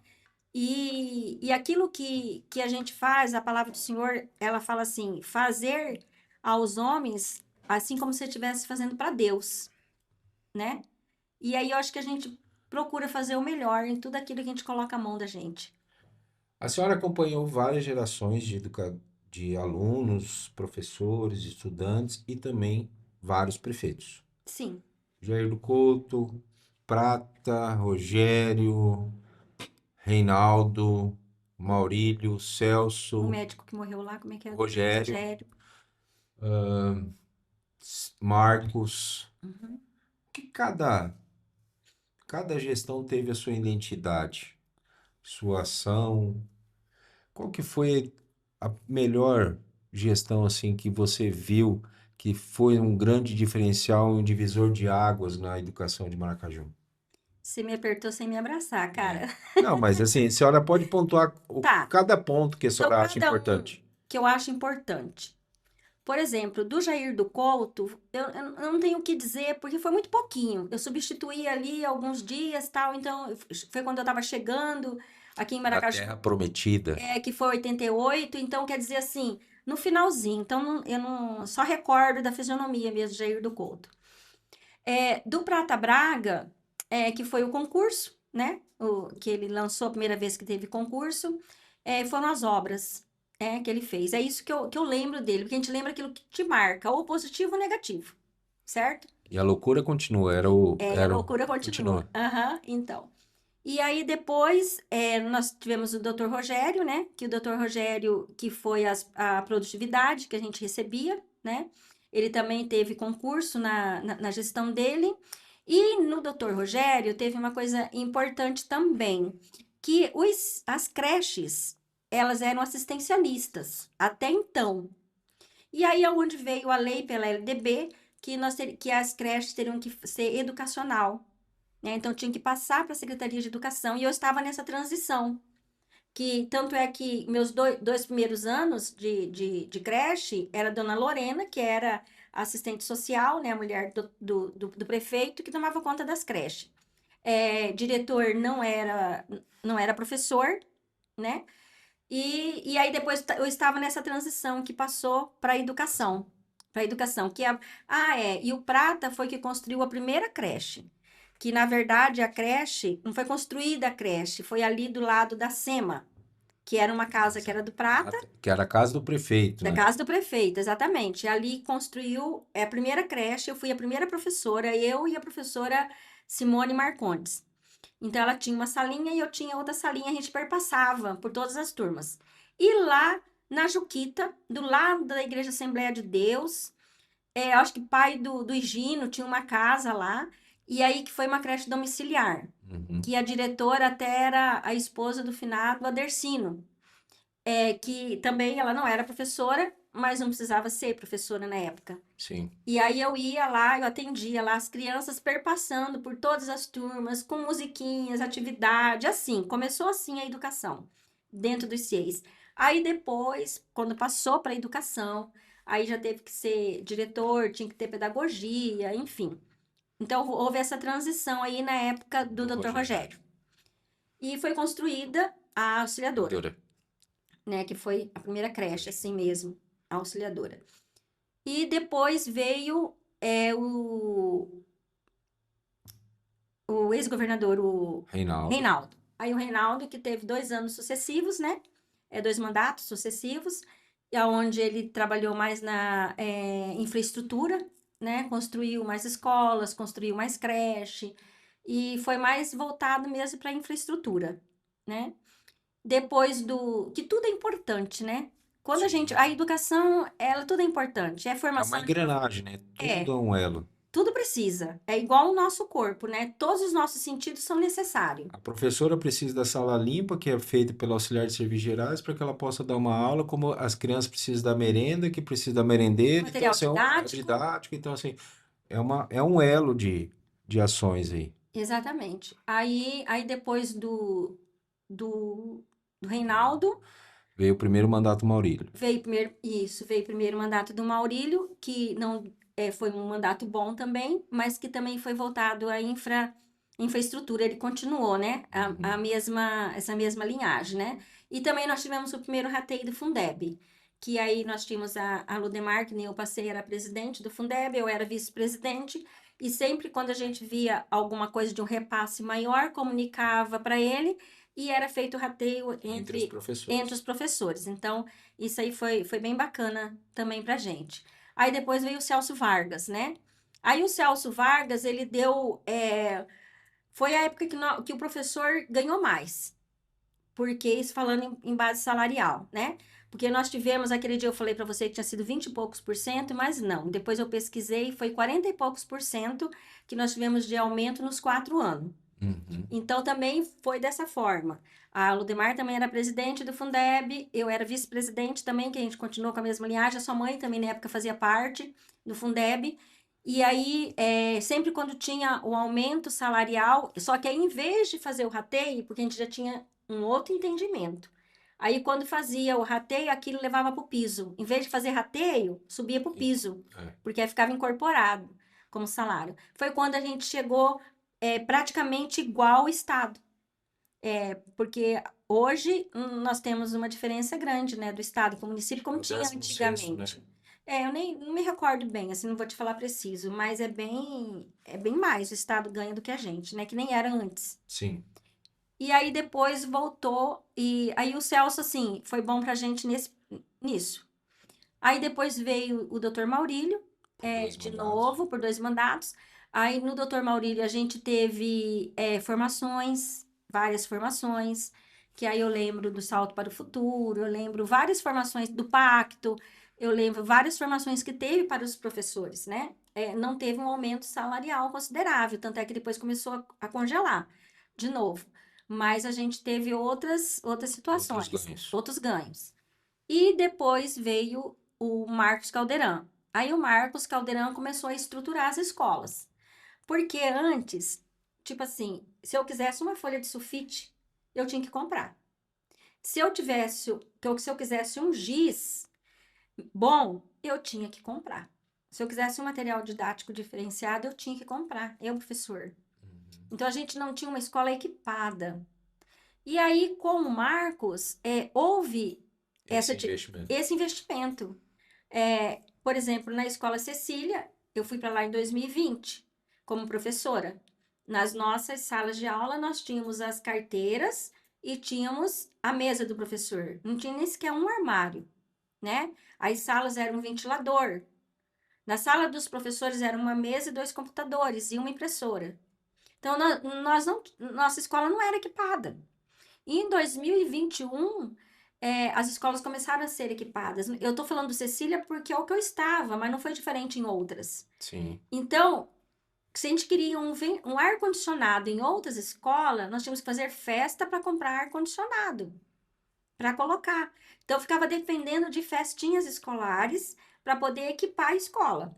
E aquilo que a gente faz, a palavra do Senhor, ela fala assim: fazer aos homens assim como se você estivesse fazendo para Deus, né? E aí eu acho que a gente procura fazer o melhor em tudo aquilo que a gente coloca a mão da gente. A senhora acompanhou várias gerações de alunos, professores, estudantes e também vários prefeitos. Sim, Jair do Couto, Prata, Rogério, Reinaldo, Maurílio, o Celso, médico que morreu lá, como é que é? Rogério, Rogério. Marcos. Uhum. Que cada gestão teve a sua identidade, sua ação. Qual que foi a melhor gestão assim que você viu que foi um grande diferencial, um divisor de águas na educação de Maracaju? Você me apertou sem me abraçar, É. cara. Não, mas assim, a senhora pode pontuar Tá, cada ponto que a então senhora acha cada um importante. que eu acho importante. Por exemplo, do Jair do Couto, eu não tenho o que dizer, porque foi muito pouquinho. Eu substituí ali alguns dias, tal, então foi quando eu estava chegando aqui em Na Maracaju, Terra Prometida. que foi 88, então quer dizer assim, no finalzinho. Então eu não só recordo da fisionomia mesmo, Jair do Couto. Do Prata Braga, que foi o concurso, né? Que ele lançou a primeira vez que teve concurso, foram as obras, que ele fez. É isso que eu lembro dele, porque a gente lembra aquilo que te marca, ou positivo ou negativo, certo? E a loucura continua, E a loucura continua. continua. Aham, então. E aí depois nós tivemos o Dr. Rogério, né? Que o Dr. Rogério, que foi a produtividade que a gente recebia, né? Ele também teve concurso na gestão dele. E no Dr. Rogério teve uma coisa importante também, que as creches, elas eram assistencialistas até então. E aí é onde veio a lei pela LDB que as creches teriam que ser educacional, né? Então tinha que passar para a Secretaria de Educação e eu estava nessa transição. Que tanto é que meus dois primeiros anos de creche era a dona Lorena, que era assistente social, né, a mulher do prefeito, que tomava conta das creches. Diretor não era professor, né? E aí depois eu estava nessa transição que passou para a educação. Para a educação, e o Prata foi que construiu a primeira creche. Que na verdade a creche, não foi construída a creche, foi ali do lado da SEMA, que era uma casa que era do Prata, Que era a casa do prefeito, da né? casa do prefeito, exatamente. Ali construiu a primeira creche, eu fui a primeira professora, eu e a professora Simone Marcondes. Então ela tinha uma salinha e eu tinha outra salinha, a gente perpassava por todas as turmas. E lá na Juquita, do lado da Igreja Assembleia de Deus, acho que pai do Higino tinha uma casa lá, e aí que foi uma creche domiciliar, Uhum. que a diretora até era a esposa do finado Adercino, que também ela não era professora, mas não precisava ser professora na época. Sim. E aí eu ia lá, eu atendia lá as crianças perpassando por todas as turmas, com musiquinhas, atividade, assim. Começou assim a educação, dentro dos CIEs. Aí depois, quando passou para a educação, aí já teve que ser diretor, tinha que ter pedagogia, enfim. Então houve essa transição aí na época do Do Dr. Rogério. Rogério. E foi construída a auxiliadora, Dura. né, que foi a primeira creche, assim mesmo, a auxiliadora. E depois veio o ex-governador, o Reinaldo. Reinaldo. Aí o Reinaldo, que teve 2 anos sucessivos, né? 2 mandatos sucessivos, onde ele trabalhou mais na infraestrutura, né? Construiu mais escolas, construiu mais creche, e foi mais voltado mesmo para a infraestrutura, né? Depois que tudo é importante, né? Quando Sim. a educação, ela tudo é importante, é É uma formação, engrenagem, né? Tudo é, é um elo. tudo precisa. É igual o nosso corpo, né? Todos os nossos sentidos são necessários. A professora precisa da sala limpa, que é feita pelo auxiliar de serviços gerais, para que ela possa dar uma aula, como as crianças precisam da merenda, que precisa da merendeira. Então, Material assim, é didático, didático. Então, assim, é um elo de ações aí. exatamente. Aí depois do, do Reinaldo, Veio o primeiro mandato Maurílio. veio primeiro o mandato do Maurílio, que não foi um mandato bom também, mas que também foi voltado à infraestrutura. Ele continuou, né? Uhum. Essa mesma linhagem, né? E também nós tivemos o primeiro rateio do Fundeb, que aí nós tínhamos a Ludemar, que nem eu passei, era presidente do Fundeb, eu era vice-presidente, e sempre quando a gente via alguma coisa de um repasse maior, comunicava para ele, e era feito o rateio Entre os entre os professores. professores. Então, isso aí foi bem bacana também pra gente. Aí depois veio o Celso Vargas, né? Aí o Celso Vargas, ele deu. Foi a época que o professor ganhou mais, porque isso falando em base salarial, né? Porque nós tivemos, aquele dia eu falei para você que tinha sido 20 e poucos por cento, mas não. Depois eu pesquisei, foi 40 e poucos por cento que nós tivemos de aumento nos 4 anos. Uhum. Então também foi dessa forma. A Ludemar também era presidente do Fundeb, eu era vice-presidente também, que a gente continuou com a mesma linhagem. A sua mãe também na época fazia parte do Fundeb. E aí, sempre quando tinha o aumento salarial, só que aí em vez de fazer o rateio, porque a gente já tinha um outro entendimento. Aí quando fazia o rateio, aquilo levava para o piso. Em vez de fazer rateio, subia para o piso, É. porque aí ficava incorporado como salário. Foi quando a gente chegou praticamente igual ao Estado. Porque hoje nós temos uma diferença grande, né, do Estado para o município, como É o tinha 16º, né? antigamente. Eu nem não me recordo bem, assim, não vou te falar preciso, mas é bem mais o Estado ganha do que a gente, né, que nem era antes. Sim. E aí depois voltou, e aí o Celso, assim, foi bom pra gente nisso. Aí depois veio o Dr. Maurílio, Por dois de mandatos. novo, por 2 mandatos. Aí no Dr. Maurílio a gente teve formações, várias formações, que aí eu lembro do Salto para o Futuro, eu lembro várias formações do Pacto, eu lembro várias formações que teve para os professores, né? Não teve um aumento salarial considerável, tanto é que depois começou a congelar de novo. Mas a gente teve outras Outros situações, ganhos. outros ganhos. E depois veio o Marcos Caldeirão. Aí o Marcos Caldeirão começou a estruturar as escolas. Porque antes, tipo assim, se eu quisesse uma folha de sulfite, eu tinha que comprar. Se eu quisesse um giz bom, eu tinha que comprar. Se eu quisesse um material didático diferenciado, eu tinha que comprar, eu, professor. Então a gente não tinha uma escola equipada. E aí, com o Marcos, houve Esse essa, investimento. esse investimento. Por exemplo, na Escola Cecília, eu fui para lá em 2020 como professora. Nas nossas salas de aula, nós tínhamos as carteiras e tínhamos a mesa do professor. Não tinha nem sequer um armário, né? As salas eram um ventilador. Na sala dos professores era uma mesa e dois computadores e uma impressora. Então, nossa escola não era equipada. E em 2021, as escolas começaram a ser equipadas. Eu estou falando do Cecília porque é o que eu estava, mas não foi diferente em outras. Sim. Então, se a gente queria um ar-condicionado em outras escolas, nós tínhamos que fazer festa para comprar ar-condicionado, para colocar. Então, eu ficava dependendo de festinhas escolares para poder equipar a escola.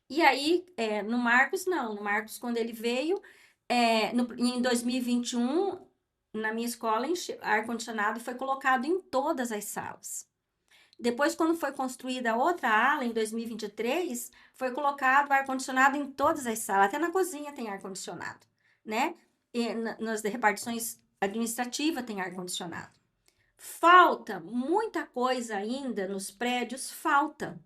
E aí, no Marcos, não. No Marcos, quando ele veio, em 2021, na minha escola, ar-condicionado foi colocado em todas as salas. Depois, quando foi construída a outra ala, em 2023, foi colocado ar-condicionado em todas as salas. Até na cozinha tem ar-condicionado, né? E nas repartições administrativas tem ar-condicionado. Falta muita coisa ainda nos prédios, falta.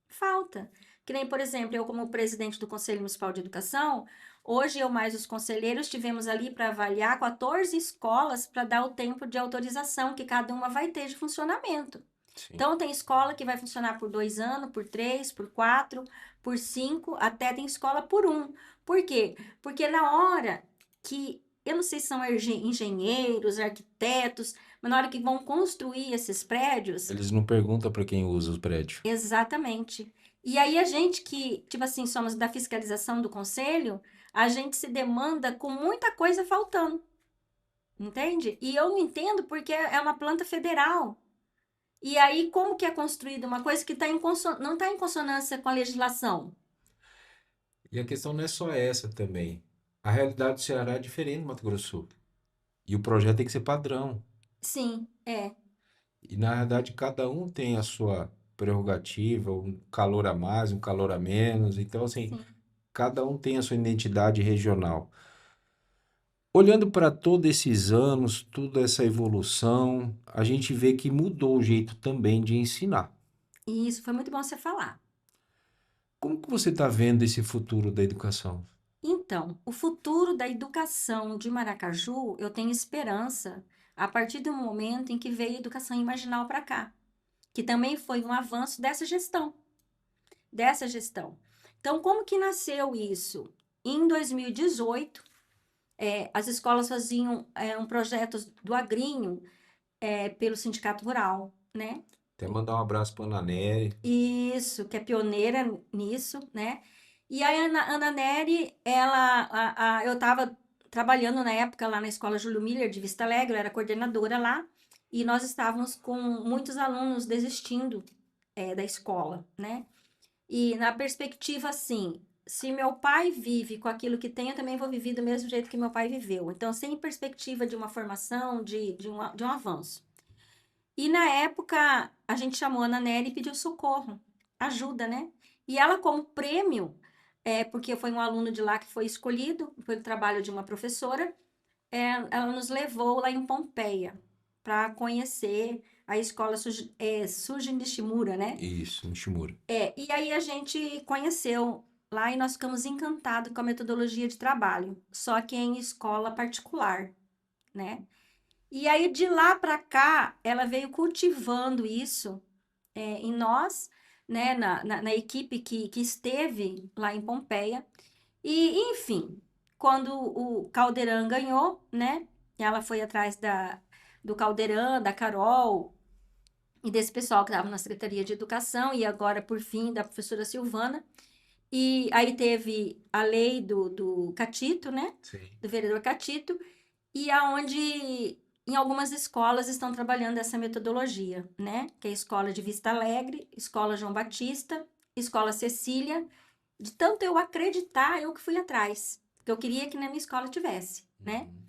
Falta. Que nem, por exemplo, eu como presidente do Conselho Municipal de Educação, hoje eu mais os conselheiros tivemos ali para avaliar 14 escolas para dar o tempo de autorização que cada uma vai ter de funcionamento. Sim. Então, tem escola que vai funcionar por 2 anos, por 3, por 4, por 5, até tem escola por 1. Por quê? Porque na hora que, eu não sei se são engenheiros, arquitetos, mas na hora que vão construir esses prédios, Eles não perguntam para quem usa o prédio. exatamente. E aí a gente que, tipo assim, somos da fiscalização do conselho, a gente se demanda com muita coisa faltando, entende? E eu não entendo porque é uma planta federal. E aí, como que é construída uma coisa que não está em consonância com a legislação? E a questão não é só essa também. A realidade do Ceará é diferente do Mato Grosso do Sul. E o projeto tem que ser padrão. Sim, E na realidade cada um tem a sua prerrogativa, um calor a mais, um calor a menos. Então, assim, sim. cada um tem a sua identidade regional. Olhando para todos esses anos, toda essa evolução, a gente vê que mudou o jeito também de ensinar. E isso foi muito bom você falar. Como que você está vendo esse futuro da educação? Então, o futuro da educação de Maracaju, eu tenho esperança a partir do momento em que veio a educação imaginal para cá, que também foi um avanço dessa gestão. Então, como que nasceu isso? Em 2018, as escolas faziam um projeto do Agrinho pelo Sindicato Rural, né? Até mandar um abraço para a Ana Nery. Isso, que é pioneira nisso, né? E a Ana Nery, eu estava trabalhando na época lá na Escola Júlio Miller de Vista Alegre, eu era coordenadora lá, e nós estávamos com muitos alunos desistindo da escola, né? E na perspectiva assim, se meu pai vive com aquilo que tem, eu também vou viver do mesmo jeito que meu pai viveu. Então, sem perspectiva de uma formação, de um avanço. E na época, a gente chamou a Ana Nery e pediu socorro, ajuda, né? E ela, como prêmio, porque foi um aluno de lá que foi escolhido, foi o trabalho de uma professora, ela nos levou lá em Pompeia para conhecer a escola Sujin Nishimura, né? Isso, Nishimura. E aí a gente conheceu lá e nós ficamos encantados com a metodologia de trabalho, só que em escola particular, né? E aí de lá para cá, ela veio cultivando isso em nós, né? Na equipe que esteve lá em Pompeia. E, enfim, quando o Caldeirão ganhou, né? Ela foi atrás do Caldeirão, da Carol, e desse pessoal que estava na Secretaria de Educação, e agora, por fim, da professora Silvana. E aí teve a lei do Catito, né? Sim. Do vereador Catito, e aonde em algumas escolas estão trabalhando essa metodologia, né? Que é a escola de Vista Alegre, escola João Batista, escola Cecília. De tanto eu acreditar, eu que fui atrás, porque eu queria que na minha escola tivesse, né? Uhum.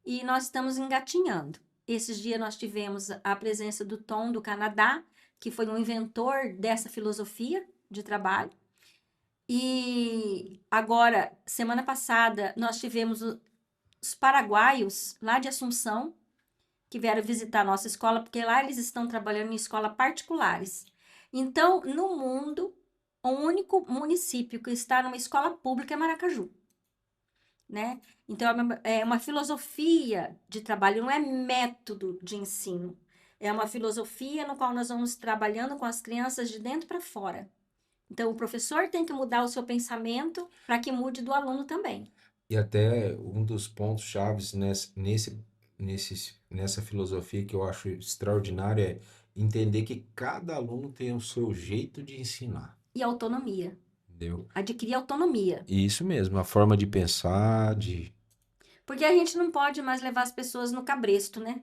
E nós estamos engatinhando. Esses dias nós tivemos a presença do Tom do Canadá, que foi um inventor dessa filosofia de trabalho. E agora, semana passada, nós tivemos os paraguaios lá de Assunção, que vieram visitar a nossa escola, porque lá eles estão trabalhando em escolas particulares. Então, no mundo, o único município que está numa escola pública é Maracaju, né? Então, é uma filosofia de trabalho, não é método de ensino. É uma filosofia no qual nós vamos trabalhando com as crianças de dentro para fora. Então, o professor tem que mudar o seu pensamento para que mude do aluno também. E até um dos pontos chaves nessa filosofia que eu acho extraordinário é entender que cada aluno tem o seu jeito de ensinar, E autonomia. entendeu? Adquirir autonomia. E isso mesmo, a forma de pensar, de... Porque a gente não pode mais levar as pessoas no cabresto, né?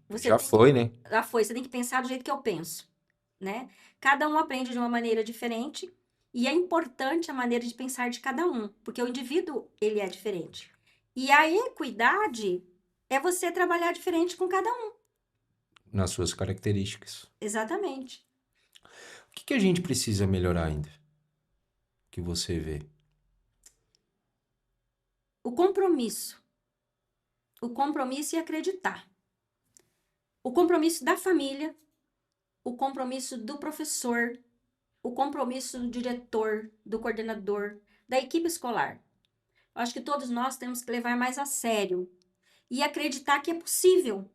Você Já tem que. foi, né? Já foi, você tem que pensar do jeito que eu penso, né? Cada um aprende de uma maneira diferente e é importante a maneira de pensar de cada um, porque o indivíduo, ele é diferente. E a equidade é você trabalhar diferente com cada um. Nas suas características. Exatamente. O que que a gente precisa melhorar ainda? Que você vê? O compromisso. O compromisso e acreditar. O compromisso da família, o compromisso do professor, o compromisso do diretor, do coordenador, da equipe escolar. Eu acho que todos nós temos que levar mais a sério e acreditar que é possível.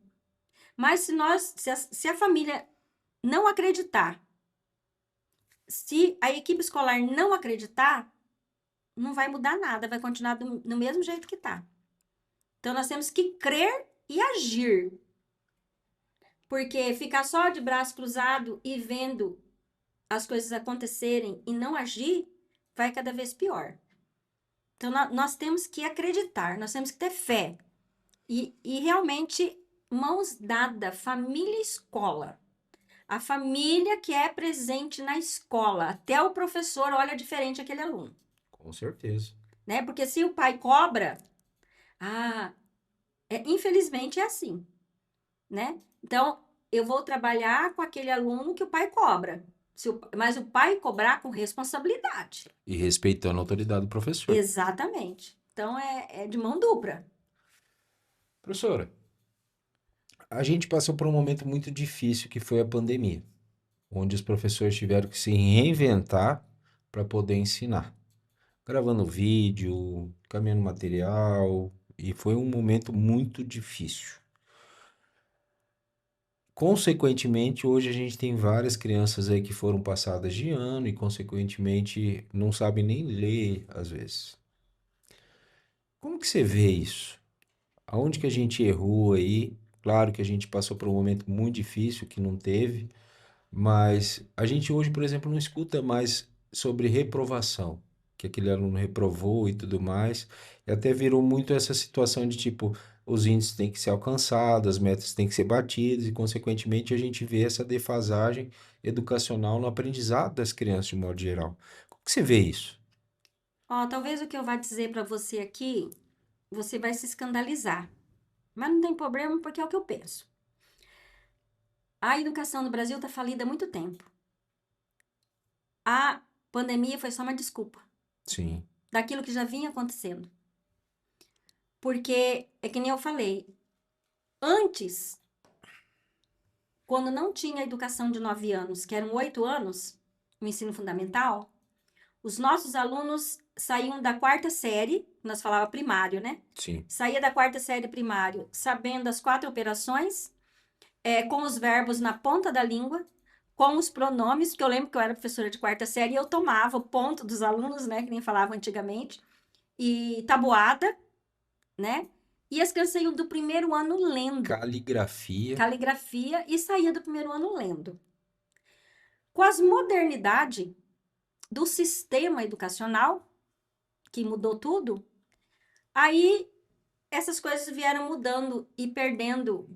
Mas se a família não acreditar, se a equipe escolar não acreditar, não vai mudar nada, vai continuar no mesmo jeito que está. Então nós temos que crer e agir. Porque ficar só de braço cruzado e vendo as coisas acontecerem e não agir, vai cada vez pior. Então, nós temos que acreditar, nós temos que ter fé. E realmente, mãos dadas, família e escola. A família que é presente na escola. Até o professor olha diferente aquele aluno. Com certeza. Né? Porque se o pai cobra, ah, infelizmente é assim. Né? Então, eu vou trabalhar com aquele aluno que o pai cobra. Mas o pai cobrar com responsabilidade. E respeitando a autoridade do professor. Exatamente. Então, é de mão dupla. Professora, a gente passou por um momento muito difícil que foi a pandemia, onde os professores tiveram que se reinventar para poder ensinar, gravando vídeo, caminhando material, e foi um momento muito difícil. Consequentemente, hoje a gente tem várias crianças aí que foram passadas de ano e, consequentemente, não sabem nem ler às vezes. Como que você vê isso? Aonde que a gente errou aí? Claro que a gente passou por um momento muito difícil que não teve, mas a gente hoje, por exemplo, não escuta mais sobre reprovação, que aquele aluno reprovou e tudo mais, e até virou muito essa situação de tipo, os índices têm que ser alcançados, as metas têm que ser batidas, e consequentemente a gente vê essa defasagem educacional no aprendizado das crianças de modo geral. Como que você vê isso? Ó, talvez o que eu vá dizer para você aqui, você vai se escandalizar. Mas não tem problema, porque é o que eu penso. A educação no Brasil está falida há muito tempo. A pandemia foi só uma desculpa Sim, daquilo que já vinha acontecendo. Porque, é que nem eu falei, antes, quando não tinha educação de 9 anos, que eram 8 anos, o ensino fundamental, os nossos alunos saíam da quarta série, nós falava primário, né? sim. Saía da quarta série primário sabendo as 4 operações, com os verbos na ponta da língua, com os pronomes, porque eu lembro que eu era professora de quarta série e eu tomava o ponto dos alunos, né? Que nem falava antigamente, e tabuada, né? E as crianças saíam do primeiro ano lendo Caligrafia. caligrafia e saía do primeiro ano lendo. Com as modernidade do sistema educacional, que mudou tudo, aí essas coisas vieram mudando e perdendo,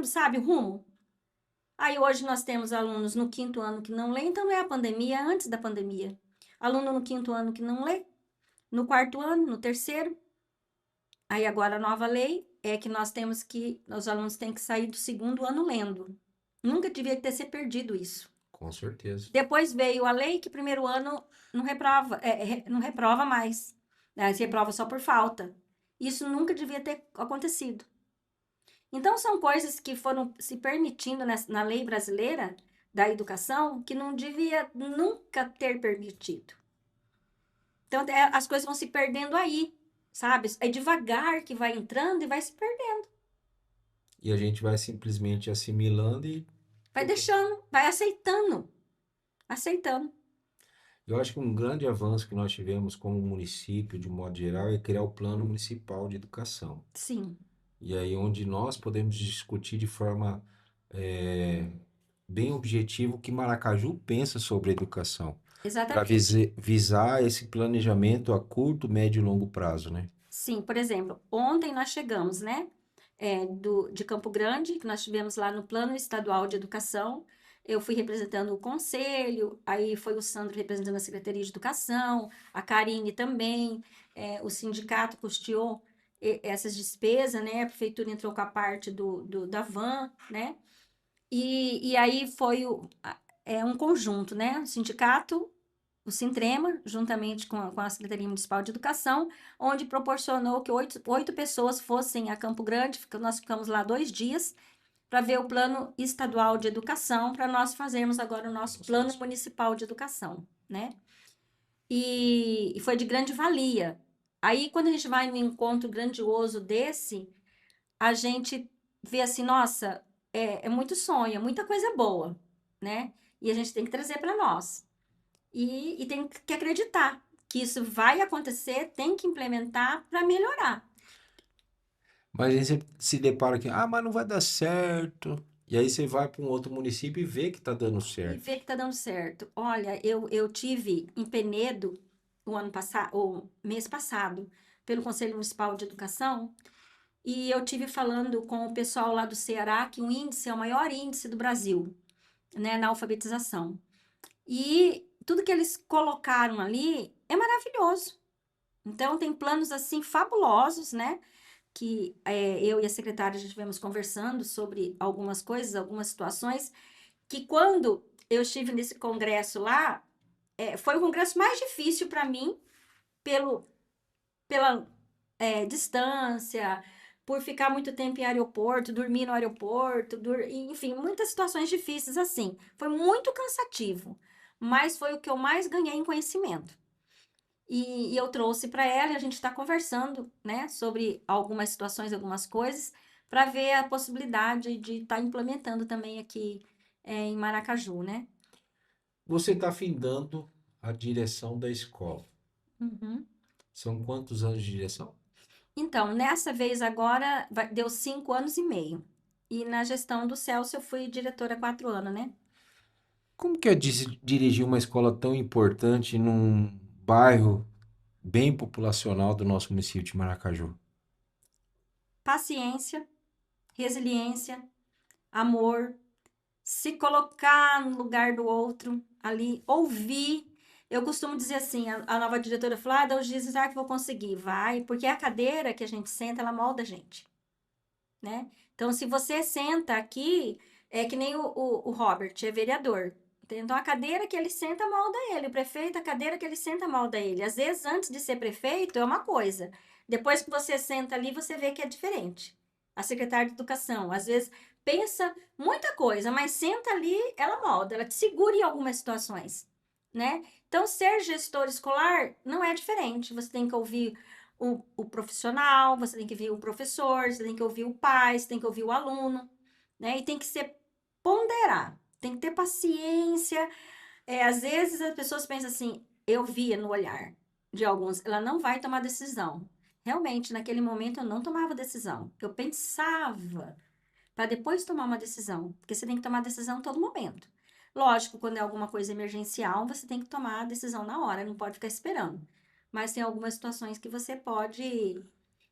sabe, o rumo. Aí hoje nós temos alunos no quinto ano que não lê, então não é a pandemia, é antes da pandemia. Aluno no quinto ano que não lê, no quarto ano, no terceiro. Aí agora a nova lei é que os alunos têm que sair do segundo ano lendo. Nunca devia ter se perdido isso. Com certeza. Depois veio a lei que primeiro ano não reprova, não reprova mais, né? Se reprova só por falta. Isso nunca devia ter acontecido. Então, são coisas que foram se permitindo na lei brasileira da educação que não devia nunca ter permitido. Então, as coisas vão se perdendo aí, sabe? É devagar que vai entrando e vai se perdendo. E a gente vai simplesmente assimilando e Vai deixando, vai aceitando, aceitando. eu acho que um grande avanço que nós tivemos como município, de um modo geral, é criar o Plano Municipal de Educação. Sim, E aí onde nós podemos discutir de forma eh, bem objetiva o que Maracaju pensa sobre a educação, para exatamente. visar esse planejamento a curto, médio e longo prazo, né? Sim, por exemplo, ontem nós chegamos, né, de Campo Grande, que nós tivemos lá no Plano Estadual de Educação. Eu fui representando o conselho, aí foi o Sandro representando a Secretaria de Educação, a Karine também, o sindicato custeou essas despesas, né, a prefeitura entrou com a parte da van, né, e aí foi um conjunto, né, o sindicato, o Sintrema, juntamente com a Secretaria Municipal de Educação, onde proporcionou que oito pessoas fossem a Campo Grande. Nós ficamos lá 2 dias para ver o plano estadual de educação, para nós fazermos agora o nosso plano municipal de educação, né? E foi de grande valia. Aí, quando a gente vai num encontro grandioso desse, a gente vê assim, nossa, é muito sonho, é muita coisa boa, né? E a gente tem que trazer para nós. E tem que acreditar que isso vai acontecer, tem que implementar para melhorar. Mas aí você se depara que, mas não vai dar certo. E aí você vai para um outro município e vê que está dando E certo. ver que tá dando certo. Olha, eu tive em Penedo o ano passado, ou mês passado, pelo Conselho Municipal de Educação, e eu tive falando com o pessoal lá do Ceará que o índice é o maior índice do Brasil, né, na alfabetização. E tudo que eles colocaram ali é maravilhoso. Então, tem planos assim fabulosos, né? Que eu e a secretária já estivemos conversando sobre algumas coisas, algumas situações, que quando eu estive nesse congresso lá, foi o congresso mais difícil para mim, pelo, pela distância, por ficar muito tempo em aeroporto, dormir no aeroporto, enfim, muitas situações difíceis assim. Foi muito cansativo, mas foi o que eu mais ganhei em conhecimento. E eu trouxe para ela e a gente está conversando, né, sobre algumas situações, algumas coisas, para ver a possibilidade de estar implementando também aqui em Maracaju, né? Você está findando a direção da escola. Uhum. São quantos anos de direção? Então, nessa vez agora, deu 5 anos e meio. E na gestão do Celso eu fui diretora há 4 anos, né? Como que é dirigir uma escola tão importante num bairro bem populacional do nosso município de Maracaju? Paciência, resiliência, amor, se colocar no lugar do outro ali, ouvir. Eu costumo dizer assim, a nova diretora falou, dá os dias, será que vou conseguir? Vai, porque a cadeira que a gente senta, ela molda a gente, né? Então, se você senta aqui, é que nem o Robert, é vereador. Então, a cadeira que ele senta molda ele. O prefeito, a cadeira que ele senta molda ele. Às vezes, antes de ser prefeito, é uma coisa. Depois que você senta ali, você vê que é diferente. A secretária de educação, às vezes, pensa muita coisa, mas senta ali, ela molda, ela te segura em algumas situações, né? Então, ser gestor escolar não é diferente. Você tem que ouvir o profissional, você tem que ouvir o professor, você tem que ouvir o pai, você tem que ouvir o aluno, né? E tem que ser ponderar, tem que ter paciência. Às vezes as pessoas pensam assim, eu via no olhar de alguns, ela não vai tomar decisão. Realmente, naquele momento eu não tomava decisão. Eu pensava para depois tomar uma decisão, porque você tem que tomar decisão a todo momento. Lógico, quando é alguma coisa emergencial, você tem que tomar a decisão na hora, não pode ficar esperando. Mas tem algumas situações que você pode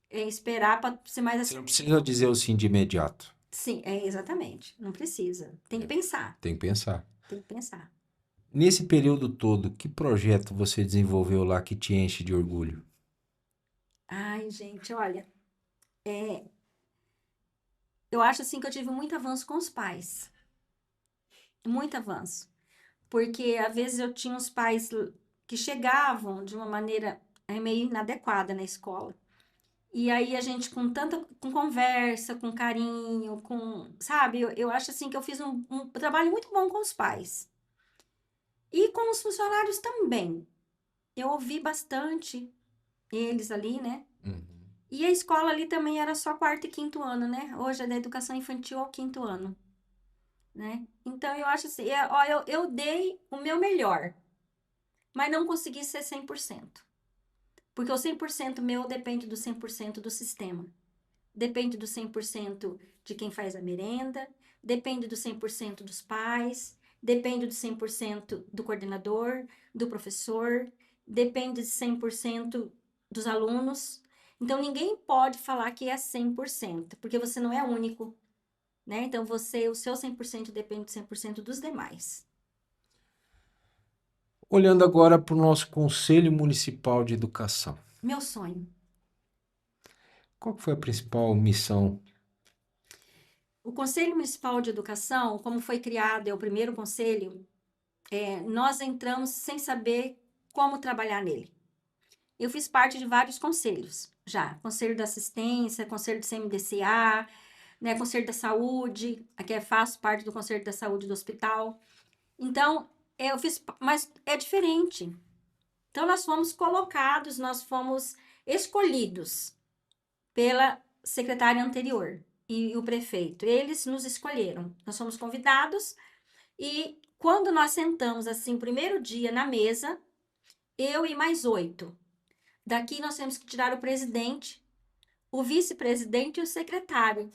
esperar para ser mais Você não assertivo. precisa dizer o sim de imediato. Sim, exatamente. Não precisa. Tem que É, pensar. tem que pensar. Tem que pensar. Nesse período todo, que projeto você desenvolveu lá que te enche de orgulho? Ai, gente, olha, eu acho assim que eu tive muito avanço com os pais. Muito avanço. Porque às vezes eu tinha uns pais que chegavam de uma maneira meio inadequada na escola. E aí a gente com conversa, com carinho, sabe? Eu acho assim que eu fiz um trabalho muito bom com os pais. E com os funcionários também. Eu ouvi bastante eles ali, né? Uhum. E a escola ali também era só quarto e quinto ano, né? Hoje é da educação infantil ao quinto ano, né? Então eu acho assim, ó, eu dei o meu melhor, mas não consegui ser 100%. Porque o 100% meu depende do 100% do sistema. Depende do 100% de quem faz a merenda, depende do 100% dos pais, depende do 100% do coordenador, do professor, depende de 100% dos alunos. Então, ninguém pode falar que é 100%, porque você não é único, né? Então, o seu 100% depende de 100% dos demais. Olhando agora para o nosso Conselho Municipal de Educação, Meu sonho. qual que foi a principal missão? O Conselho Municipal de Educação, como foi criado, é o primeiro conselho, nós entramos sem saber como trabalhar nele. Eu fiz parte de vários conselhos já, Conselho da Assistência, Conselho do CMDCA, né, Conselho da Saúde, aqui faço parte do Conselho da Saúde do hospital. Então, eu fiz, mas é diferente. Então, nós fomos colocados, nós fomos escolhidos pela secretária anterior e o prefeito. Eles nos escolheram. Nós fomos convidados e quando nós sentamos assim, o primeiro dia na mesa, eu e mais 8. Daqui nós temos que tirar o presidente, o vice-presidente e o secretário.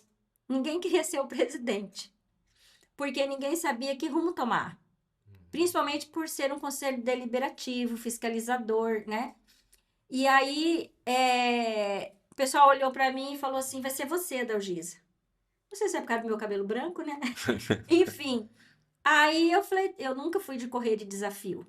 Ninguém queria ser o presidente, porque ninguém sabia que rumo tomar. Principalmente por ser um conselho deliberativo, fiscalizador, né? E aí, o pessoal olhou para mim e falou assim: vai ser você, Dalgisa. Não sei se é por causa do meu cabelo branco, né? Enfim. Aí eu falei: eu nunca fui de correr de desafio,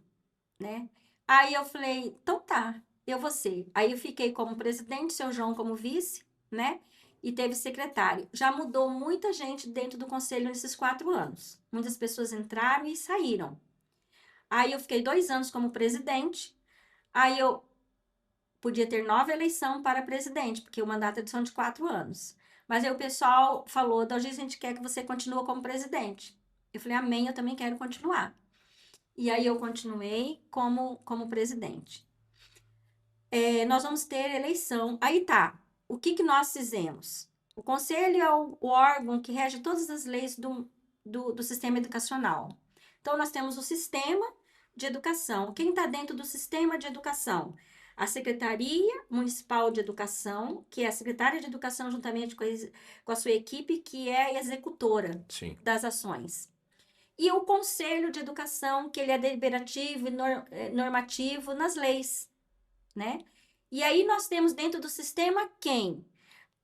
né? Aí eu falei: então tá, eu vou ser. Aí eu fiquei como presidente, seu João como vice, né? E teve secretário. Já mudou muita gente dentro do conselho nesses 4 anos. Muitas pessoas entraram e saíram. Aí eu fiquei 2 anos como presidente. Aí eu podia ter nova eleição para presidente, porque o mandato é só de 4 anos. Mas aí o pessoal falou: Dalgisa, a gente quer que você continue como presidente. Eu falei: amém, eu também quero continuar. E aí eu continuei como presidente. Nós vamos ter eleição. Aí tá. O que que nós fizemos? O conselho é o órgão que rege todas as leis do sistema educacional. Então, nós temos o sistema de educação. Quem está dentro do sistema de educação? A Secretaria Municipal de Educação, que é a secretária de Educação, juntamente com a sua equipe, que é a executora Sim. das ações. E o Conselho de Educação, que ele é deliberativo e normativo nas leis, né? E aí nós temos dentro do sistema quem?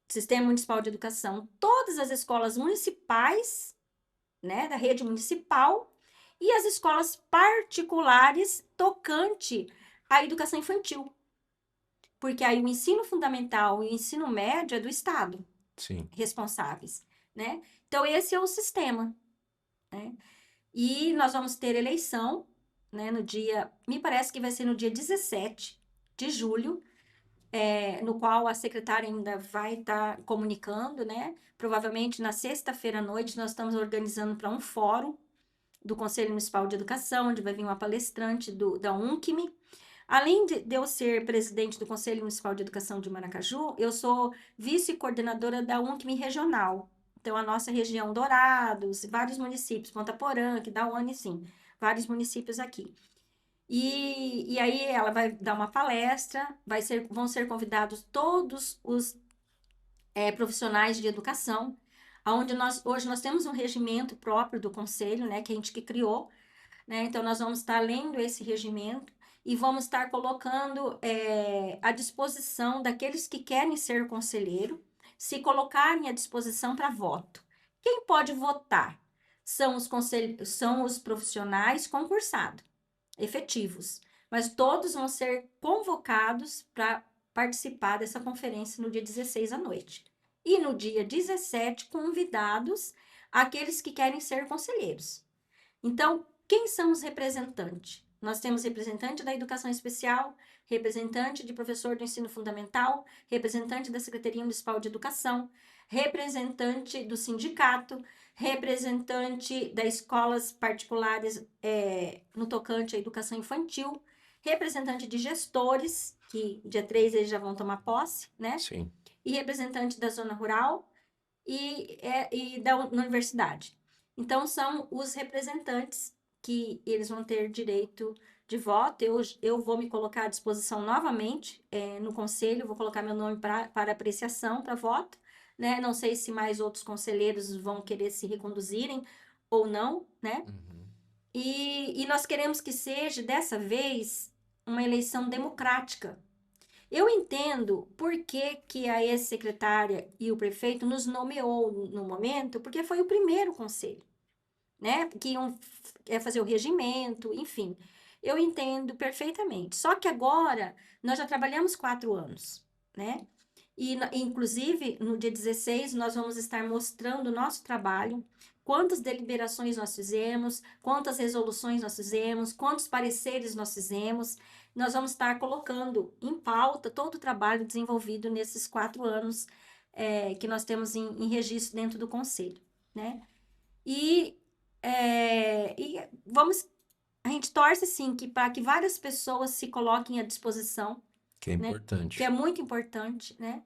Sistema Municipal de Educação, todas as escolas municipais, né, da rede municipal, e as escolas particulares tocante à educação infantil. Porque aí o ensino fundamental e o ensino médio é do Estado, Sim. responsáveis, né? Então esse é o sistema, né? E nós vamos ter eleição, né, me parece que vai ser no dia 17 de julho, no qual a secretária ainda vai estar comunicando, né? Provavelmente na sexta-feira à noite nós estamos organizando para um fórum do Conselho Municipal de Educação, onde vai vir uma palestrante da UNCM. Além de eu ser presidente do Conselho Municipal de Educação de Maracaju, eu sou vice-coordenadora da UNCM regional. Então, a nossa região Dourados, vários municípios, Ponta Porã, Quidauane, sim, vários municípios aqui. E aí ela vai dar uma palestra, vão ser convidados todos os profissionais de educação, onde hoje nós temos um regimento próprio do conselho, né, que a gente que criou, né? Então, nós vamos estar lendo esse regimento e vamos estar colocando à disposição daqueles que querem ser conselheiro, se colocarem à disposição para voto. Quem pode votar? São os profissionais concursados, efetivos, mas todos vão ser convocados para participar dessa conferência no dia 16 à noite. E no dia 17, convidados aqueles que querem ser conselheiros. Então, quem são os representantes? Nós temos representante da educação especial, representante de professor do ensino fundamental, representante da Secretaria Municipal de Educação, representante do sindicato, representante das escolas particulares no tocante à educação infantil, representante de gestores, que dia 3 eles já vão tomar posse, né? Sim. E representante da zona rural e da universidade. Então, são os representantes que eles vão ter direito de voto. Eu vou me colocar à disposição novamente no conselho, vou colocar meu nome para apreciação, para voto, né? Não sei se mais outros conselheiros vão querer se reconduzirem ou não, né? Uhum. E nós queremos que seja, dessa vez, uma eleição democrática. Eu entendo por que a ex-secretária e o prefeito nos nomeou no momento, porque foi o primeiro conselho, né? Que iam fazer o regimento, enfim. Eu entendo perfeitamente. Só que agora nós já trabalhamos 4 anos, né? E, inclusive, no dia 16, nós vamos estar mostrando o nosso trabalho, quantas deliberações nós fizemos, quantas resoluções nós fizemos, quantos pareceres nós fizemos. Nós vamos estar colocando em pauta todo o trabalho desenvolvido nesses 4 anos que nós temos em registro dentro do Conselho, né? E vamos, a gente torce, sim, para que várias pessoas se coloquem à disposição, Que é né? Que importante. é muito importante, né?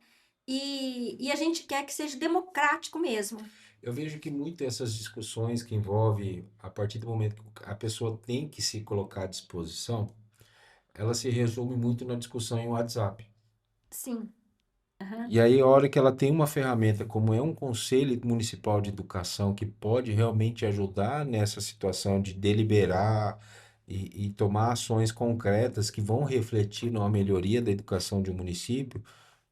E a gente quer que seja democrático mesmo. Eu vejo que muito essas discussões que envolvem, a partir do momento que a pessoa tem que se colocar à disposição, ela se resume muito na discussão em WhatsApp. Sim. Aham. E aí, a hora que ela tem uma ferramenta como é um Conselho Municipal de Educação que pode realmente ajudar nessa situação de deliberar e tomar ações concretas que vão refletir numa melhoria da educação de um município,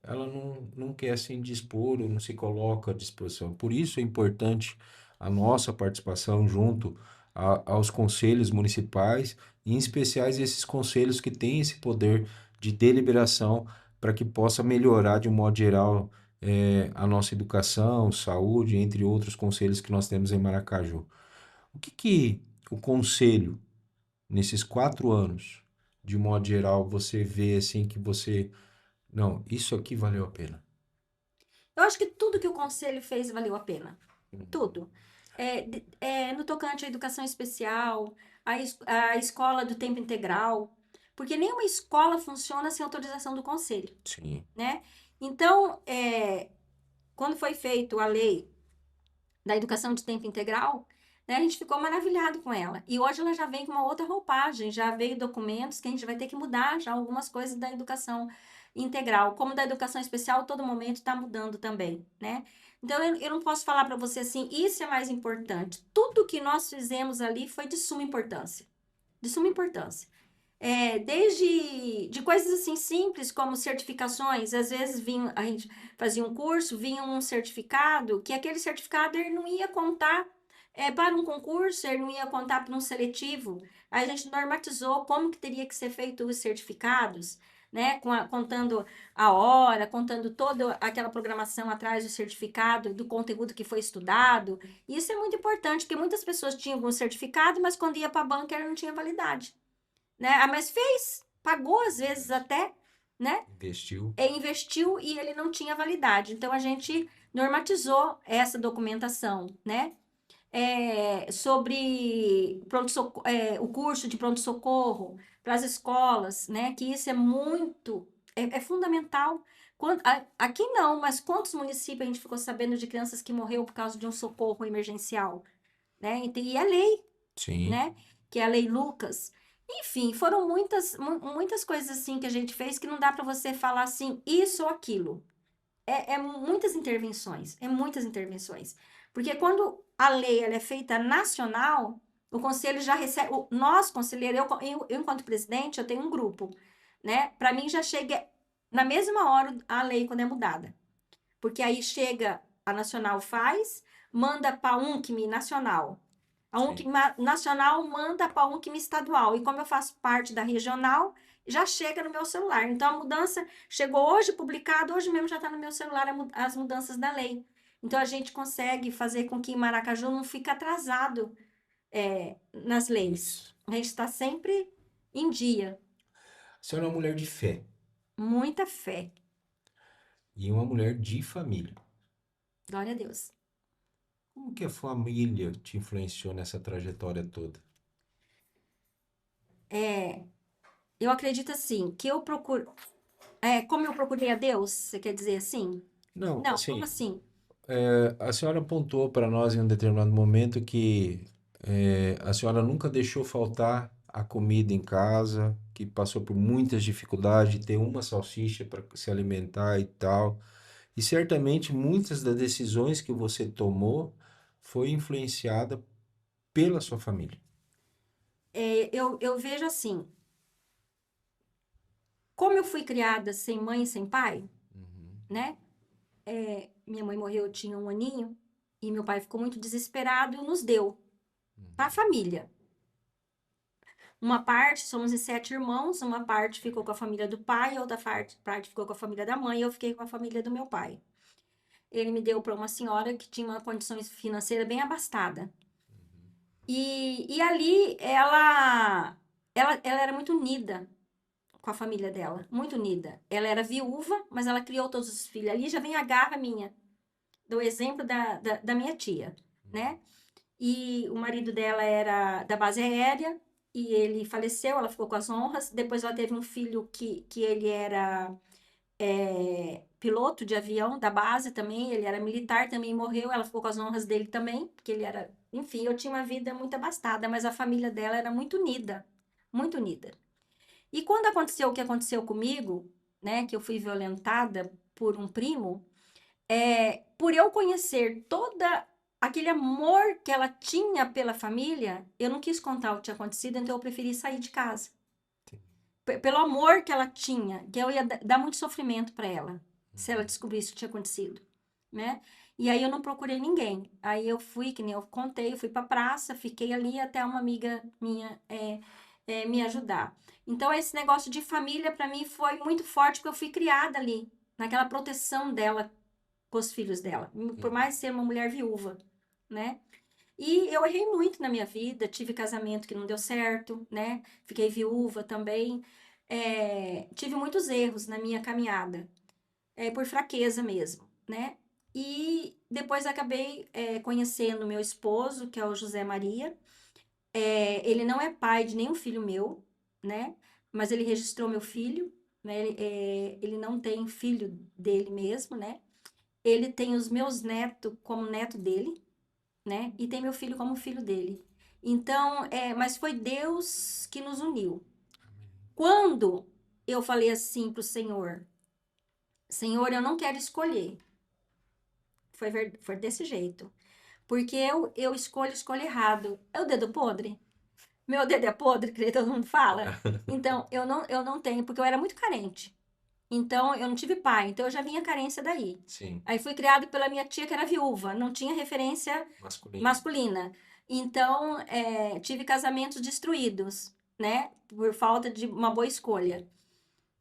ela não quer se indispor ou não se coloca à disposição. Por isso é importante a nossa participação junto aos conselhos municipais, em especiais esses conselhos que têm esse poder de deliberação para que possa melhorar de um modo geral a nossa educação, saúde, entre outros conselhos que nós temos em Maracaju. O que que o conselho, nesses 4 anos, de um modo geral, você vê assim que você, não, isso aqui valeu a pena? Eu acho que tudo que o conselho fez valeu a pena. Tudo. No tocante à educação especial, a escola do tempo integral, porque nenhuma escola funciona sem autorização do conselho, Sim, né? Então, quando foi feito a lei da educação de tempo integral, né, a gente ficou maravilhado com ela. E hoje ela já vem com uma outra roupagem, já veio documentos que a gente vai ter que mudar já algumas coisas da educação integral, como da educação especial, todo momento está mudando também, né? Então eu não posso falar para você assim, isso é mais importante. Tudo que nós fizemos ali foi de suma importância, de suma importância. Desde de coisas assim simples como certificações, às vezes a gente fazia um curso, vinha um certificado, que aquele certificado ele não ia contar para um concurso, ele não ia contar para um seletivo. Aí a gente normatizou como que teria que ser feito os certificados, né? Contando a hora, contando toda aquela programação atrás do certificado, do conteúdo que foi estudado. E isso é muito importante, porque muitas pessoas tinham algum certificado, mas quando ia para a banca ele não tinha validade, né? Ah, mas fez, pagou às vezes até, né? investiu. Investiu e ele não tinha validade. Então a gente normatizou essa documentação, né? Sobre o curso de pronto-socorro para as escolas, né? Que isso é muito, é fundamental. Aqui não, mas quantos municípios a gente ficou sabendo de crianças que morreram por causa de um socorro emergencial, né? E a lei, Sim, né? Que é a Lei Lucas. Enfim, foram muitas coisas assim que a gente fez que não dá para você falar assim, isso ou aquilo. Muitas intervenções, é muitas intervenções. Porque quando a lei ela é feita nacional, O conselho já recebe, nós, conselheiro, eu, enquanto presidente, eu tenho um grupo, né? Para mim já chega na mesma hora a lei quando é mudada. Porque aí chega, a nacional faz, manda para a UNCM nacional. A Sim. UNCM nacional manda para a UNCM estadual. E como eu faço parte da regional, já chega no meu celular. Então a mudança chegou hoje publicado, hoje mesmo já está no meu celular as mudanças da lei. Então a gente consegue fazer com que Maracaju não fique atrasado nas leis. Isso. A gente está sempre em dia. A senhora é uma mulher de fé Muita fé. e uma mulher de família. Glória a Deus. Como que a família te influenciou nessa trajetória toda? Eu acredito assim, que eu procuro. Como eu procurei a Deus, você quer dizer assim? Não, Não, como assim, assim? a senhora apontou para nós em um determinado momento que a senhora nunca deixou faltar a comida em casa, que passou por muitas dificuldades, ter uma salsicha para se alimentar e tal. E certamente muitas das decisões que você tomou foi influenciada pela sua família. Eu vejo assim, como eu fui criada sem mãe e sem pai, né? Minha mãe morreu, eu tinha 1 aninho, e meu pai ficou muito desesperado e nos deu para a família. Uma parte, somos em 7 irmãos, uma parte ficou com a família do pai, a outra parte ficou com a família da mãe, e eu fiquei com a família do meu pai. Ele me deu para uma senhora que tinha uma condição financeira bem abastada. E ali ela era muito unida com a família dela, muito unida. Ela era viúva, mas ela criou todos os filhos. Ali já vem a garra minha, do exemplo da minha tia, né? E o marido dela era da base aérea e ele faleceu, ela ficou com as honras. Depois ela teve um filho que ele era piloto de avião da base também, ele era militar, também morreu, ela ficou com as honras dele também, porque ele era, enfim, eu tinha uma vida muito abastada, mas a família dela era muito unida, muito unida. E quando aconteceu o que aconteceu comigo, né, que eu fui violentada por um primo, por eu conhecer toda aquele amor que ela tinha pela família, eu não quis contar o que tinha acontecido, então eu preferi sair de casa. Pelo amor que ela tinha, que eu ia dar muito sofrimento para ela, se ela descobrisse o que tinha acontecido, né? E aí eu não procurei ninguém. Aí eu fui, que nem eu contei, eu fui para praça, fiquei ali até uma amiga minha me ajudar. Então esse negócio de família para mim foi muito forte, porque eu fui criada ali, naquela proteção dela com os filhos dela, por mais ser uma mulher viúva, né? E eu errei muito na minha vida, tive casamento que não deu certo, né? Fiquei viúva também. Tive muitos erros na minha caminhada, por fraqueza mesmo, né? E depois acabei conhecendo meu esposo, que é o José Maria. Ele não é pai de nenhum filho meu, né? Mas ele registrou meu filho, né? Ele não tem filho dele mesmo, né? Ele tem os meus netos como neto dele, né? E tem meu filho como filho dele. Então, mas foi Deus que nos uniu. Quando eu falei assim pro Senhor, Senhor, eu não quero escolher. Foi desse jeito. Porque eu escolho errado. É o dedo podre? Meu dedo é podre, que todo mundo fala. Então, eu não tenho, porque eu era muito carente. Então, eu não tive pai, então eu já vinha carência daí. Sim, Aí fui criado pela minha tia, que era viúva, não tinha referência masculino. masculina. Então, tive casamentos destruídos, né? Por falta de uma boa escolha.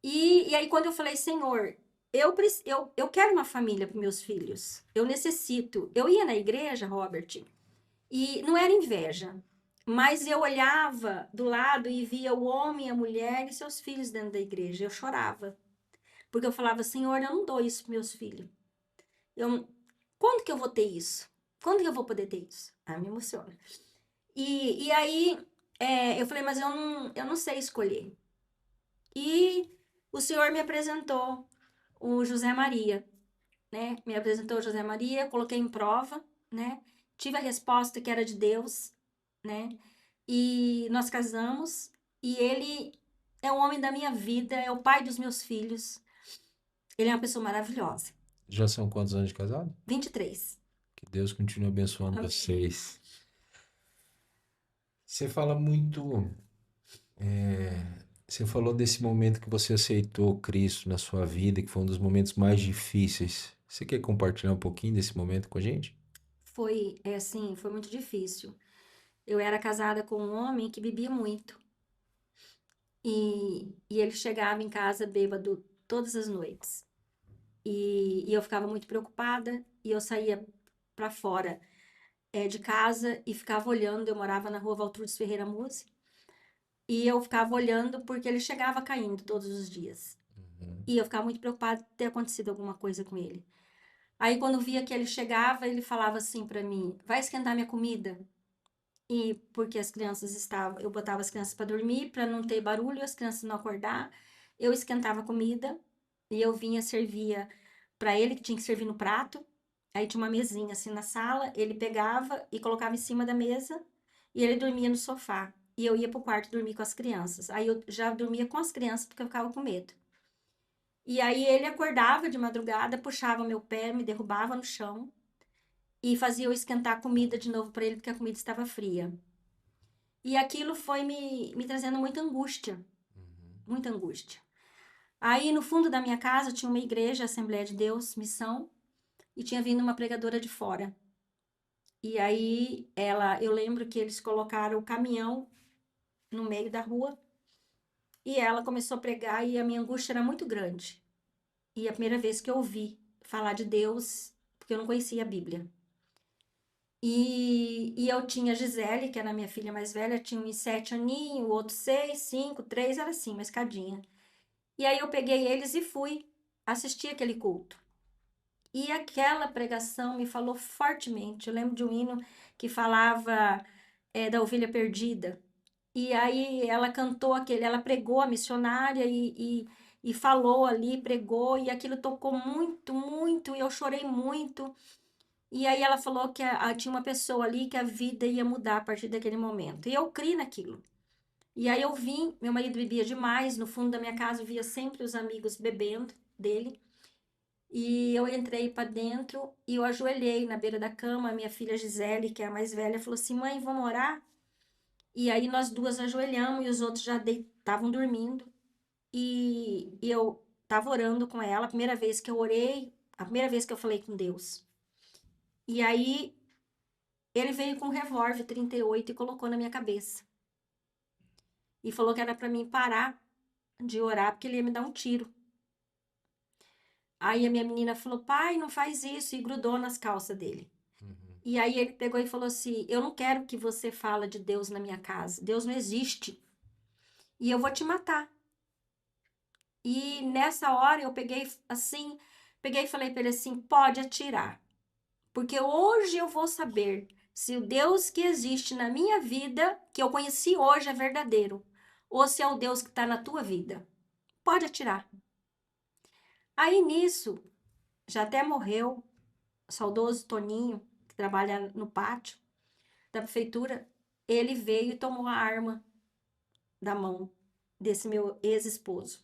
E aí, quando eu falei, Senhor, eu quero uma família para meus filhos, eu necessito. Eu ia na igreja, Robert, e não era inveja, mas eu olhava do lado e via o homem, a mulher e seus filhos dentro da igreja. Eu chorava, porque eu falava, Senhor, eu não dou isso para meus filhos. Eu, quando que eu vou ter isso? Quando que eu vou poder ter isso? Ah, me emociona. E aí, eu falei, mas eu não sei escolher. E o Senhor me apresentou o José Maria, né? Me apresentou o José Maria, coloquei em prova, né? Tive a resposta que era de Deus, né? E nós casamos, e ele é o homem da minha vida, é o pai dos meus filhos. Ele é uma pessoa maravilhosa. Já são quantos anos de casado? 23. Que Deus continue abençoando Amém. vocês. Você fala muito. Você falou desse momento que você aceitou Cristo na sua vida, que foi um dos momentos mais difíceis. Você quer compartilhar um pouquinho desse momento com a gente? Foi, assim, foi muito difícil. Eu era casada com um homem que bebia muito. E ele chegava em casa bêbado todas as noites. E eu ficava muito preocupada. E eu saía para fora de casa e ficava olhando. Eu morava na rua Valtrudes Ferreira Musi. E eu ficava olhando porque ele chegava caindo todos os dias. E eu ficava muito preocupada de ter acontecido alguma coisa com ele. Aí, quando via que ele chegava, ele falava assim para mim: vai esquentar minha comida. E porque as crianças estavam, eu botava as crianças para dormir, para não ter barulho, as crianças não acordar. Eu esquentava a comida e eu vinha servia para ele que tinha que servir no prato. Aí tinha uma mesinha assim na sala, ele pegava e colocava em cima da mesa e ele dormia no sofá. E eu ia pro quarto dormir com as crianças. Aí eu já dormia com as crianças porque eu ficava com medo. E aí ele acordava de madrugada, puxava meu pé, me derrubava no chão e fazia eu esquentar a comida de novo para ele porque a comida estava fria. E aquilo foi me trazendo muita angústia, muita angústia. Aí no fundo da minha casa tinha uma igreja, Assembleia de Deus, Missão, e tinha vindo uma pregadora de fora. E aí eu lembro que eles colocaram o caminhão no meio da rua e ela começou a pregar e a minha angústia era muito grande. E a primeira vez que eu ouvi falar de Deus, porque eu não conhecia a Bíblia. E eu tinha a Gisele, que era a minha filha mais velha, tinha uns 7 aninhos, o outro 6, 5, 3, era assim, uma escadinha. E aí eu peguei eles e fui assistir aquele culto. E aquela pregação me falou fortemente. Eu lembro de um hino que falava da ovelha perdida. E aí ela cantou aquele, ela pregou a missionária e falou ali, pregou, e aquilo tocou muito, muito, e eu chorei muito. E aí ela falou que tinha uma pessoa ali que a vida ia mudar a partir daquele momento. E eu criei naquilo. E aí eu vim, meu marido bebia demais, no fundo da minha casa eu via sempre os amigos bebendo dele. E eu entrei para dentro e eu ajoelhei na beira da cama. A minha filha Gisele, que é a mais velha, falou assim: mãe, vamos orar? E aí nós duas ajoelhamos e os outros já estavam dormindo. E eu estava orando com ela, a primeira vez que eu orei, a primeira vez que eu falei com Deus. E aí ele veio com um revólver 38 e colocou na minha cabeça. E falou que era para mim parar de orar porque ele ia me dar um tiro. Aí a minha menina falou: pai, não faz isso, e grudou nas calças dele. E aí ele pegou e falou assim: eu não quero que você fale de Deus na minha casa. Deus não existe. E eu vou te matar. E nessa hora eu peguei assim, peguei e falei para ele assim: pode atirar. Porque hoje eu vou saber se o Deus que existe na minha vida, que eu conheci hoje, é verdadeiro. Ou se é o Deus que está na tua vida. Pode atirar. Aí nisso, já até morreu o saudoso Toninho, que trabalha no pátio da prefeitura. Ele veio e tomou a arma da mão desse meu ex-esposo.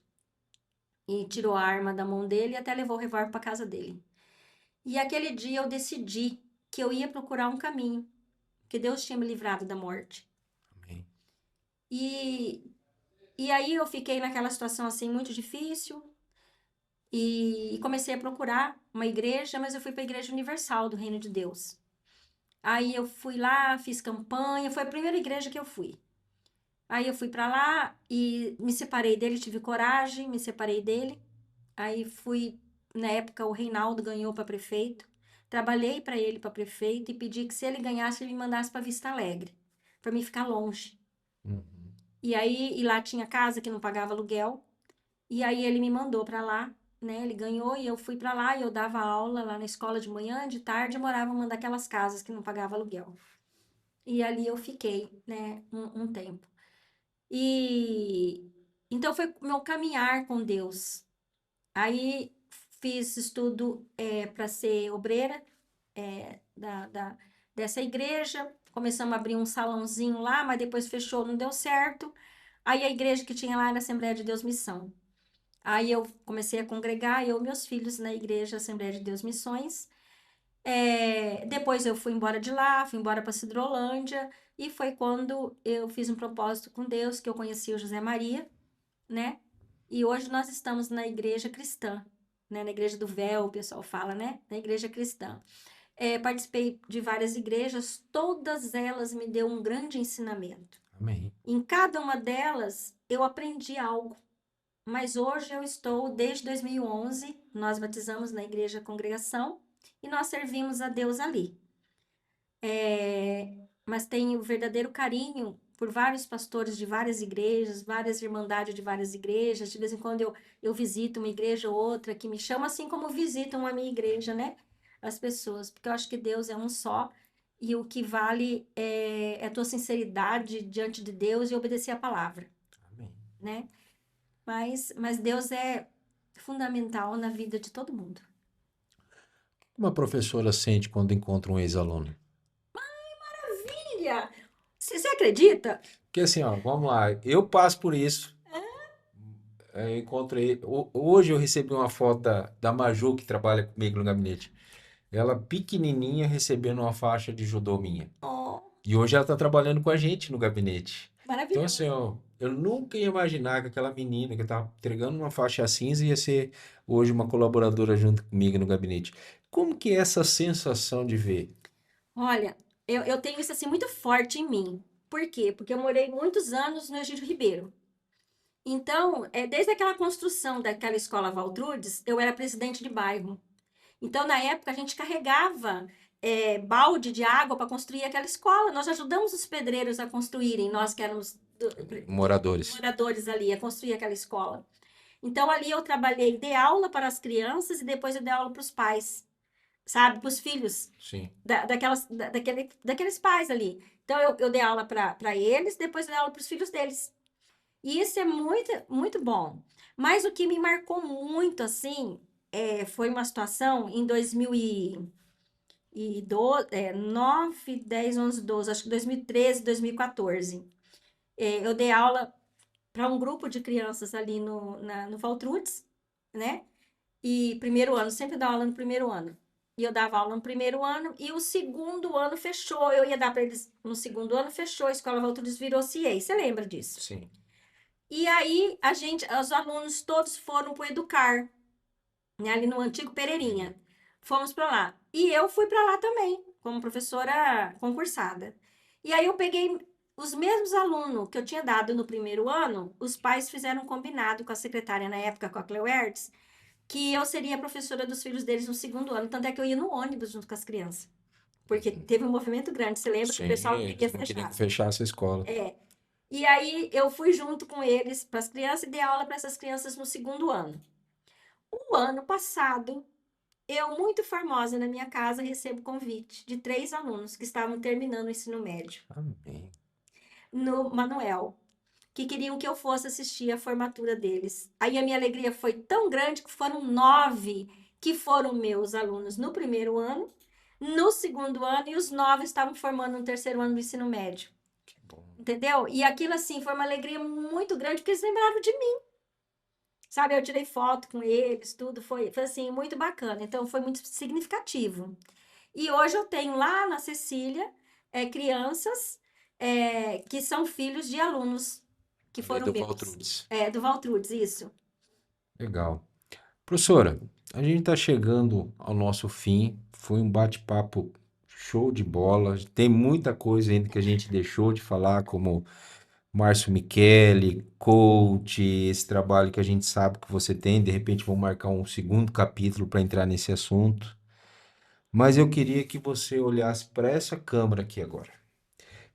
E tirou a arma da mão dele e até levou o revólver para casa dele. E aquele dia eu decidi que eu ia procurar um caminho, que Deus tinha me livrado da morte. Amém. E, e aí eu fiquei naquela situação assim muito difícil e comecei a procurar uma igreja, mas eu fui para a Igreja Universal do Reino de Deus. Aí eu fui lá, fiz campanha, foi a primeira igreja que eu fui. Aí eu fui para lá e me separei dele, tive coragem, me separei dele. Aí fui, na época o Reinaldo ganhou para prefeito. Trabalhei para ele para prefeito e pedi que se ele ganhasse ele me mandasse para Vista Alegre, para mim ficar longe. Uhum. E lá tinha casa que não pagava aluguel. E aí ele me mandou para lá, né? Ele ganhou e eu fui para lá e eu dava aula lá na escola de manhã, de tarde, eu morava numa daquelas casas que não pagava aluguel. E ali eu fiquei, né, um tempo. E então foi o meu caminhar com Deus. Aí fiz estudo para ser obreira dessa igreja. Começamos a abrir um salãozinho lá, mas depois fechou, não deu certo. Aí a igreja que tinha lá era a Assembleia de Deus Missão. Aí eu comecei a congregar, eu e meus filhos na igreja Assembleia de Deus Missões. Depois eu fui embora de lá, fui embora para Cidrolândia, e foi quando eu fiz um propósito com Deus, que eu conheci o José Maria, né? E hoje nós estamos na igreja cristã, né? Na igreja do véu, o pessoal fala, né? Na igreja cristã. Participei de várias igrejas, todas elas me deu um grande ensinamento. Amém. Em cada uma delas eu aprendi algo. Mas hoje eu estou, desde 2011, nós batizamos na igreja Congregação e nós servimos a Deus ali. Mas tenho verdadeiro carinho por vários pastores de várias igrejas, várias irmandades de várias igrejas. De vez em quando eu visito uma igreja ou outra que me chama, assim como visitam a minha igreja, né? As pessoas, porque eu acho que Deus é um só e o que vale é a tua sinceridade diante de Deus e obedecer a palavra, Amém. né? Mas Deus é fundamental na vida de todo mundo. Uma professora sente quando encontra um ex-aluno? Filha, você acredita? Porque assim, ó, vamos lá, eu passo por isso. Eu encontrei. Hoje eu recebi uma foto da Maju, que trabalha comigo no gabinete. Ela pequenininha recebendo uma faixa de judô minha. Oh, E hoje ela está trabalhando com a gente no gabinete. Então, assim, maravilhoso. ó, eu nunca ia imaginar que aquela menina que estava entregando uma faixa cinza ia ser hoje uma colaboradora junto comigo no gabinete. Como que é essa sensação de ver? Olha, eu tenho isso assim muito forte em mim. Por quê? Porque eu morei muitos anos no Egídio Ribeiro. Então, desde aquela construção daquela escola Valtrudes, eu era presidente de bairro. Então, na época, a gente carregava balde de água para construir aquela escola. Nós ajudamos os pedreiros a construírem, nós que éramos Moradores. moradores ali, a construir aquela escola. Então, ali eu trabalhei, dei aula para as crianças e depois eu dei aula para os pais, sabe? Para os filhos Sim. daqueles pais ali. Então, eu dei aula para eles, depois eu dei aula para os filhos deles. E isso é muito, muito bom. Mas o que me marcou muito, assim, foi uma situação em 2012, 9, 10, 11, 12, acho que 2013, 2014. Eu dei aula para um grupo de crianças ali no Valtrudes, né? E primeiro ano, sempre dava aula no primeiro ano. E eu dava aula no primeiro ano e o segundo ano fechou. Eu ia dar para eles no segundo ano, fechou. A Escola Valtrudes virou CIEI. Você lembra disso? Sim. E aí, os alunos todos foram para o Educar, né, ali no antigo Pereirinha. Fomos para lá. E eu fui para lá também, como professora concursada. E aí eu peguei os mesmos alunos que eu tinha dado no primeiro ano, os pais fizeram um combinado com a secretária na época, com a Cleuertz, que eu seria professora dos filhos deles no segundo ano. Tanto é que eu ia no ônibus junto com as crianças. Porque teve um movimento grande, você lembra que o Sim, pessoal queria eles não queriam que fechar. fechasse a escola. E aí eu fui junto com eles para as crianças e dei aula para essas crianças no segundo ano. O ano passado, eu, muito famosa na minha casa, recebo convite de 3 alunos que estavam terminando o ensino médio Amém. no Manuel, que queriam que eu fosse assistir a formatura deles. Aí a minha alegria foi tão grande que foram 9 que foram meus alunos no primeiro ano, no segundo ano, e os 9 estavam formando no terceiro ano do ensino médio. Que bom. Entendeu? E aquilo, assim, foi uma alegria muito grande, porque eles lembraram de mim. Sabe, eu tirei foto com eles, tudo foi assim, muito bacana. Então, foi muito significativo. E hoje eu tenho lá na Cecília crianças que são filhos de alunos que Ali foram do meus. Valtrudes. Do Valtrudes, isso. Legal. Professora, a gente está chegando ao nosso fim. Foi um bate-papo show de bola. Tem muita coisa ainda que a gente deixou de falar, como Márcio Michele, coach, esse trabalho que a gente sabe que você tem. De repente, vamos marcar um segundo capítulo para entrar nesse assunto. Mas eu queria que você olhasse para essa câmera aqui agora.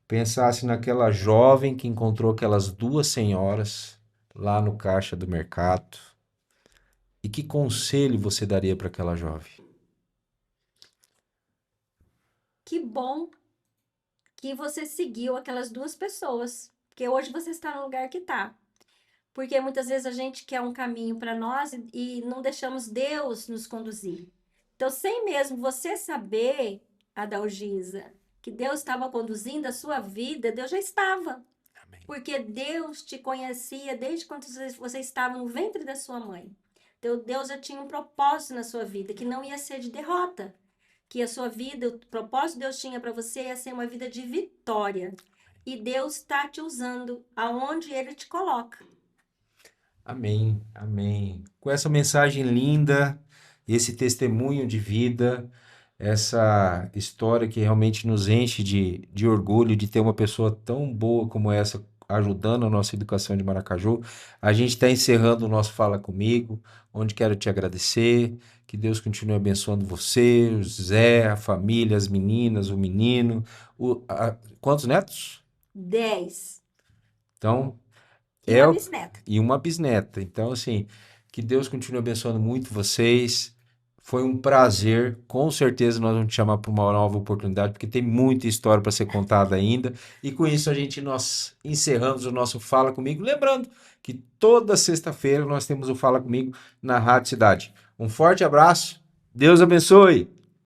Pensasse naquela jovem que encontrou aquelas duas senhoras lá no caixa do mercado. E que conselho você daria para aquela jovem? Que bom que você seguiu aquelas 2 pessoas, porque hoje você está no lugar que está. Porque muitas vezes a gente quer um caminho para nós e não deixamos Deus nos conduzir. Então, sem mesmo você saber, Adalgisa, que Deus estava conduzindo a sua vida, Deus já estava. Amém. Porque Deus te conhecia desde quando você estava no ventre da sua mãe. Então, Deus já tinha um propósito na sua vida, que não ia ser de derrota. que a sua vida, o propósito que Deus tinha para você ia ser uma vida de vitória. E Deus está te usando aonde Ele te coloca. Amém, amém. Com essa mensagem linda, esse testemunho de vida, essa história que realmente nos enche de orgulho de ter uma pessoa tão boa como essa ajudando a nossa educação de Maracaju, a gente está encerrando o nosso Fala Comigo, onde quero te agradecer, que Deus continue abençoando você, o Zé, a família, as meninas, o menino. Quantos netos? 10. Então, E é uma bisneta. e uma bisneta. Então, assim, que Deus continue abençoando muito vocês. Foi um prazer. Com certeza nós vamos te chamar para uma nova oportunidade, porque tem muita história para ser contada ainda. E com isso nós encerramos o nosso Fala Comigo. Lembrando que toda sexta-feira nós temos o Fala Comigo na Rádio Cidade. Um forte abraço. Deus abençoe.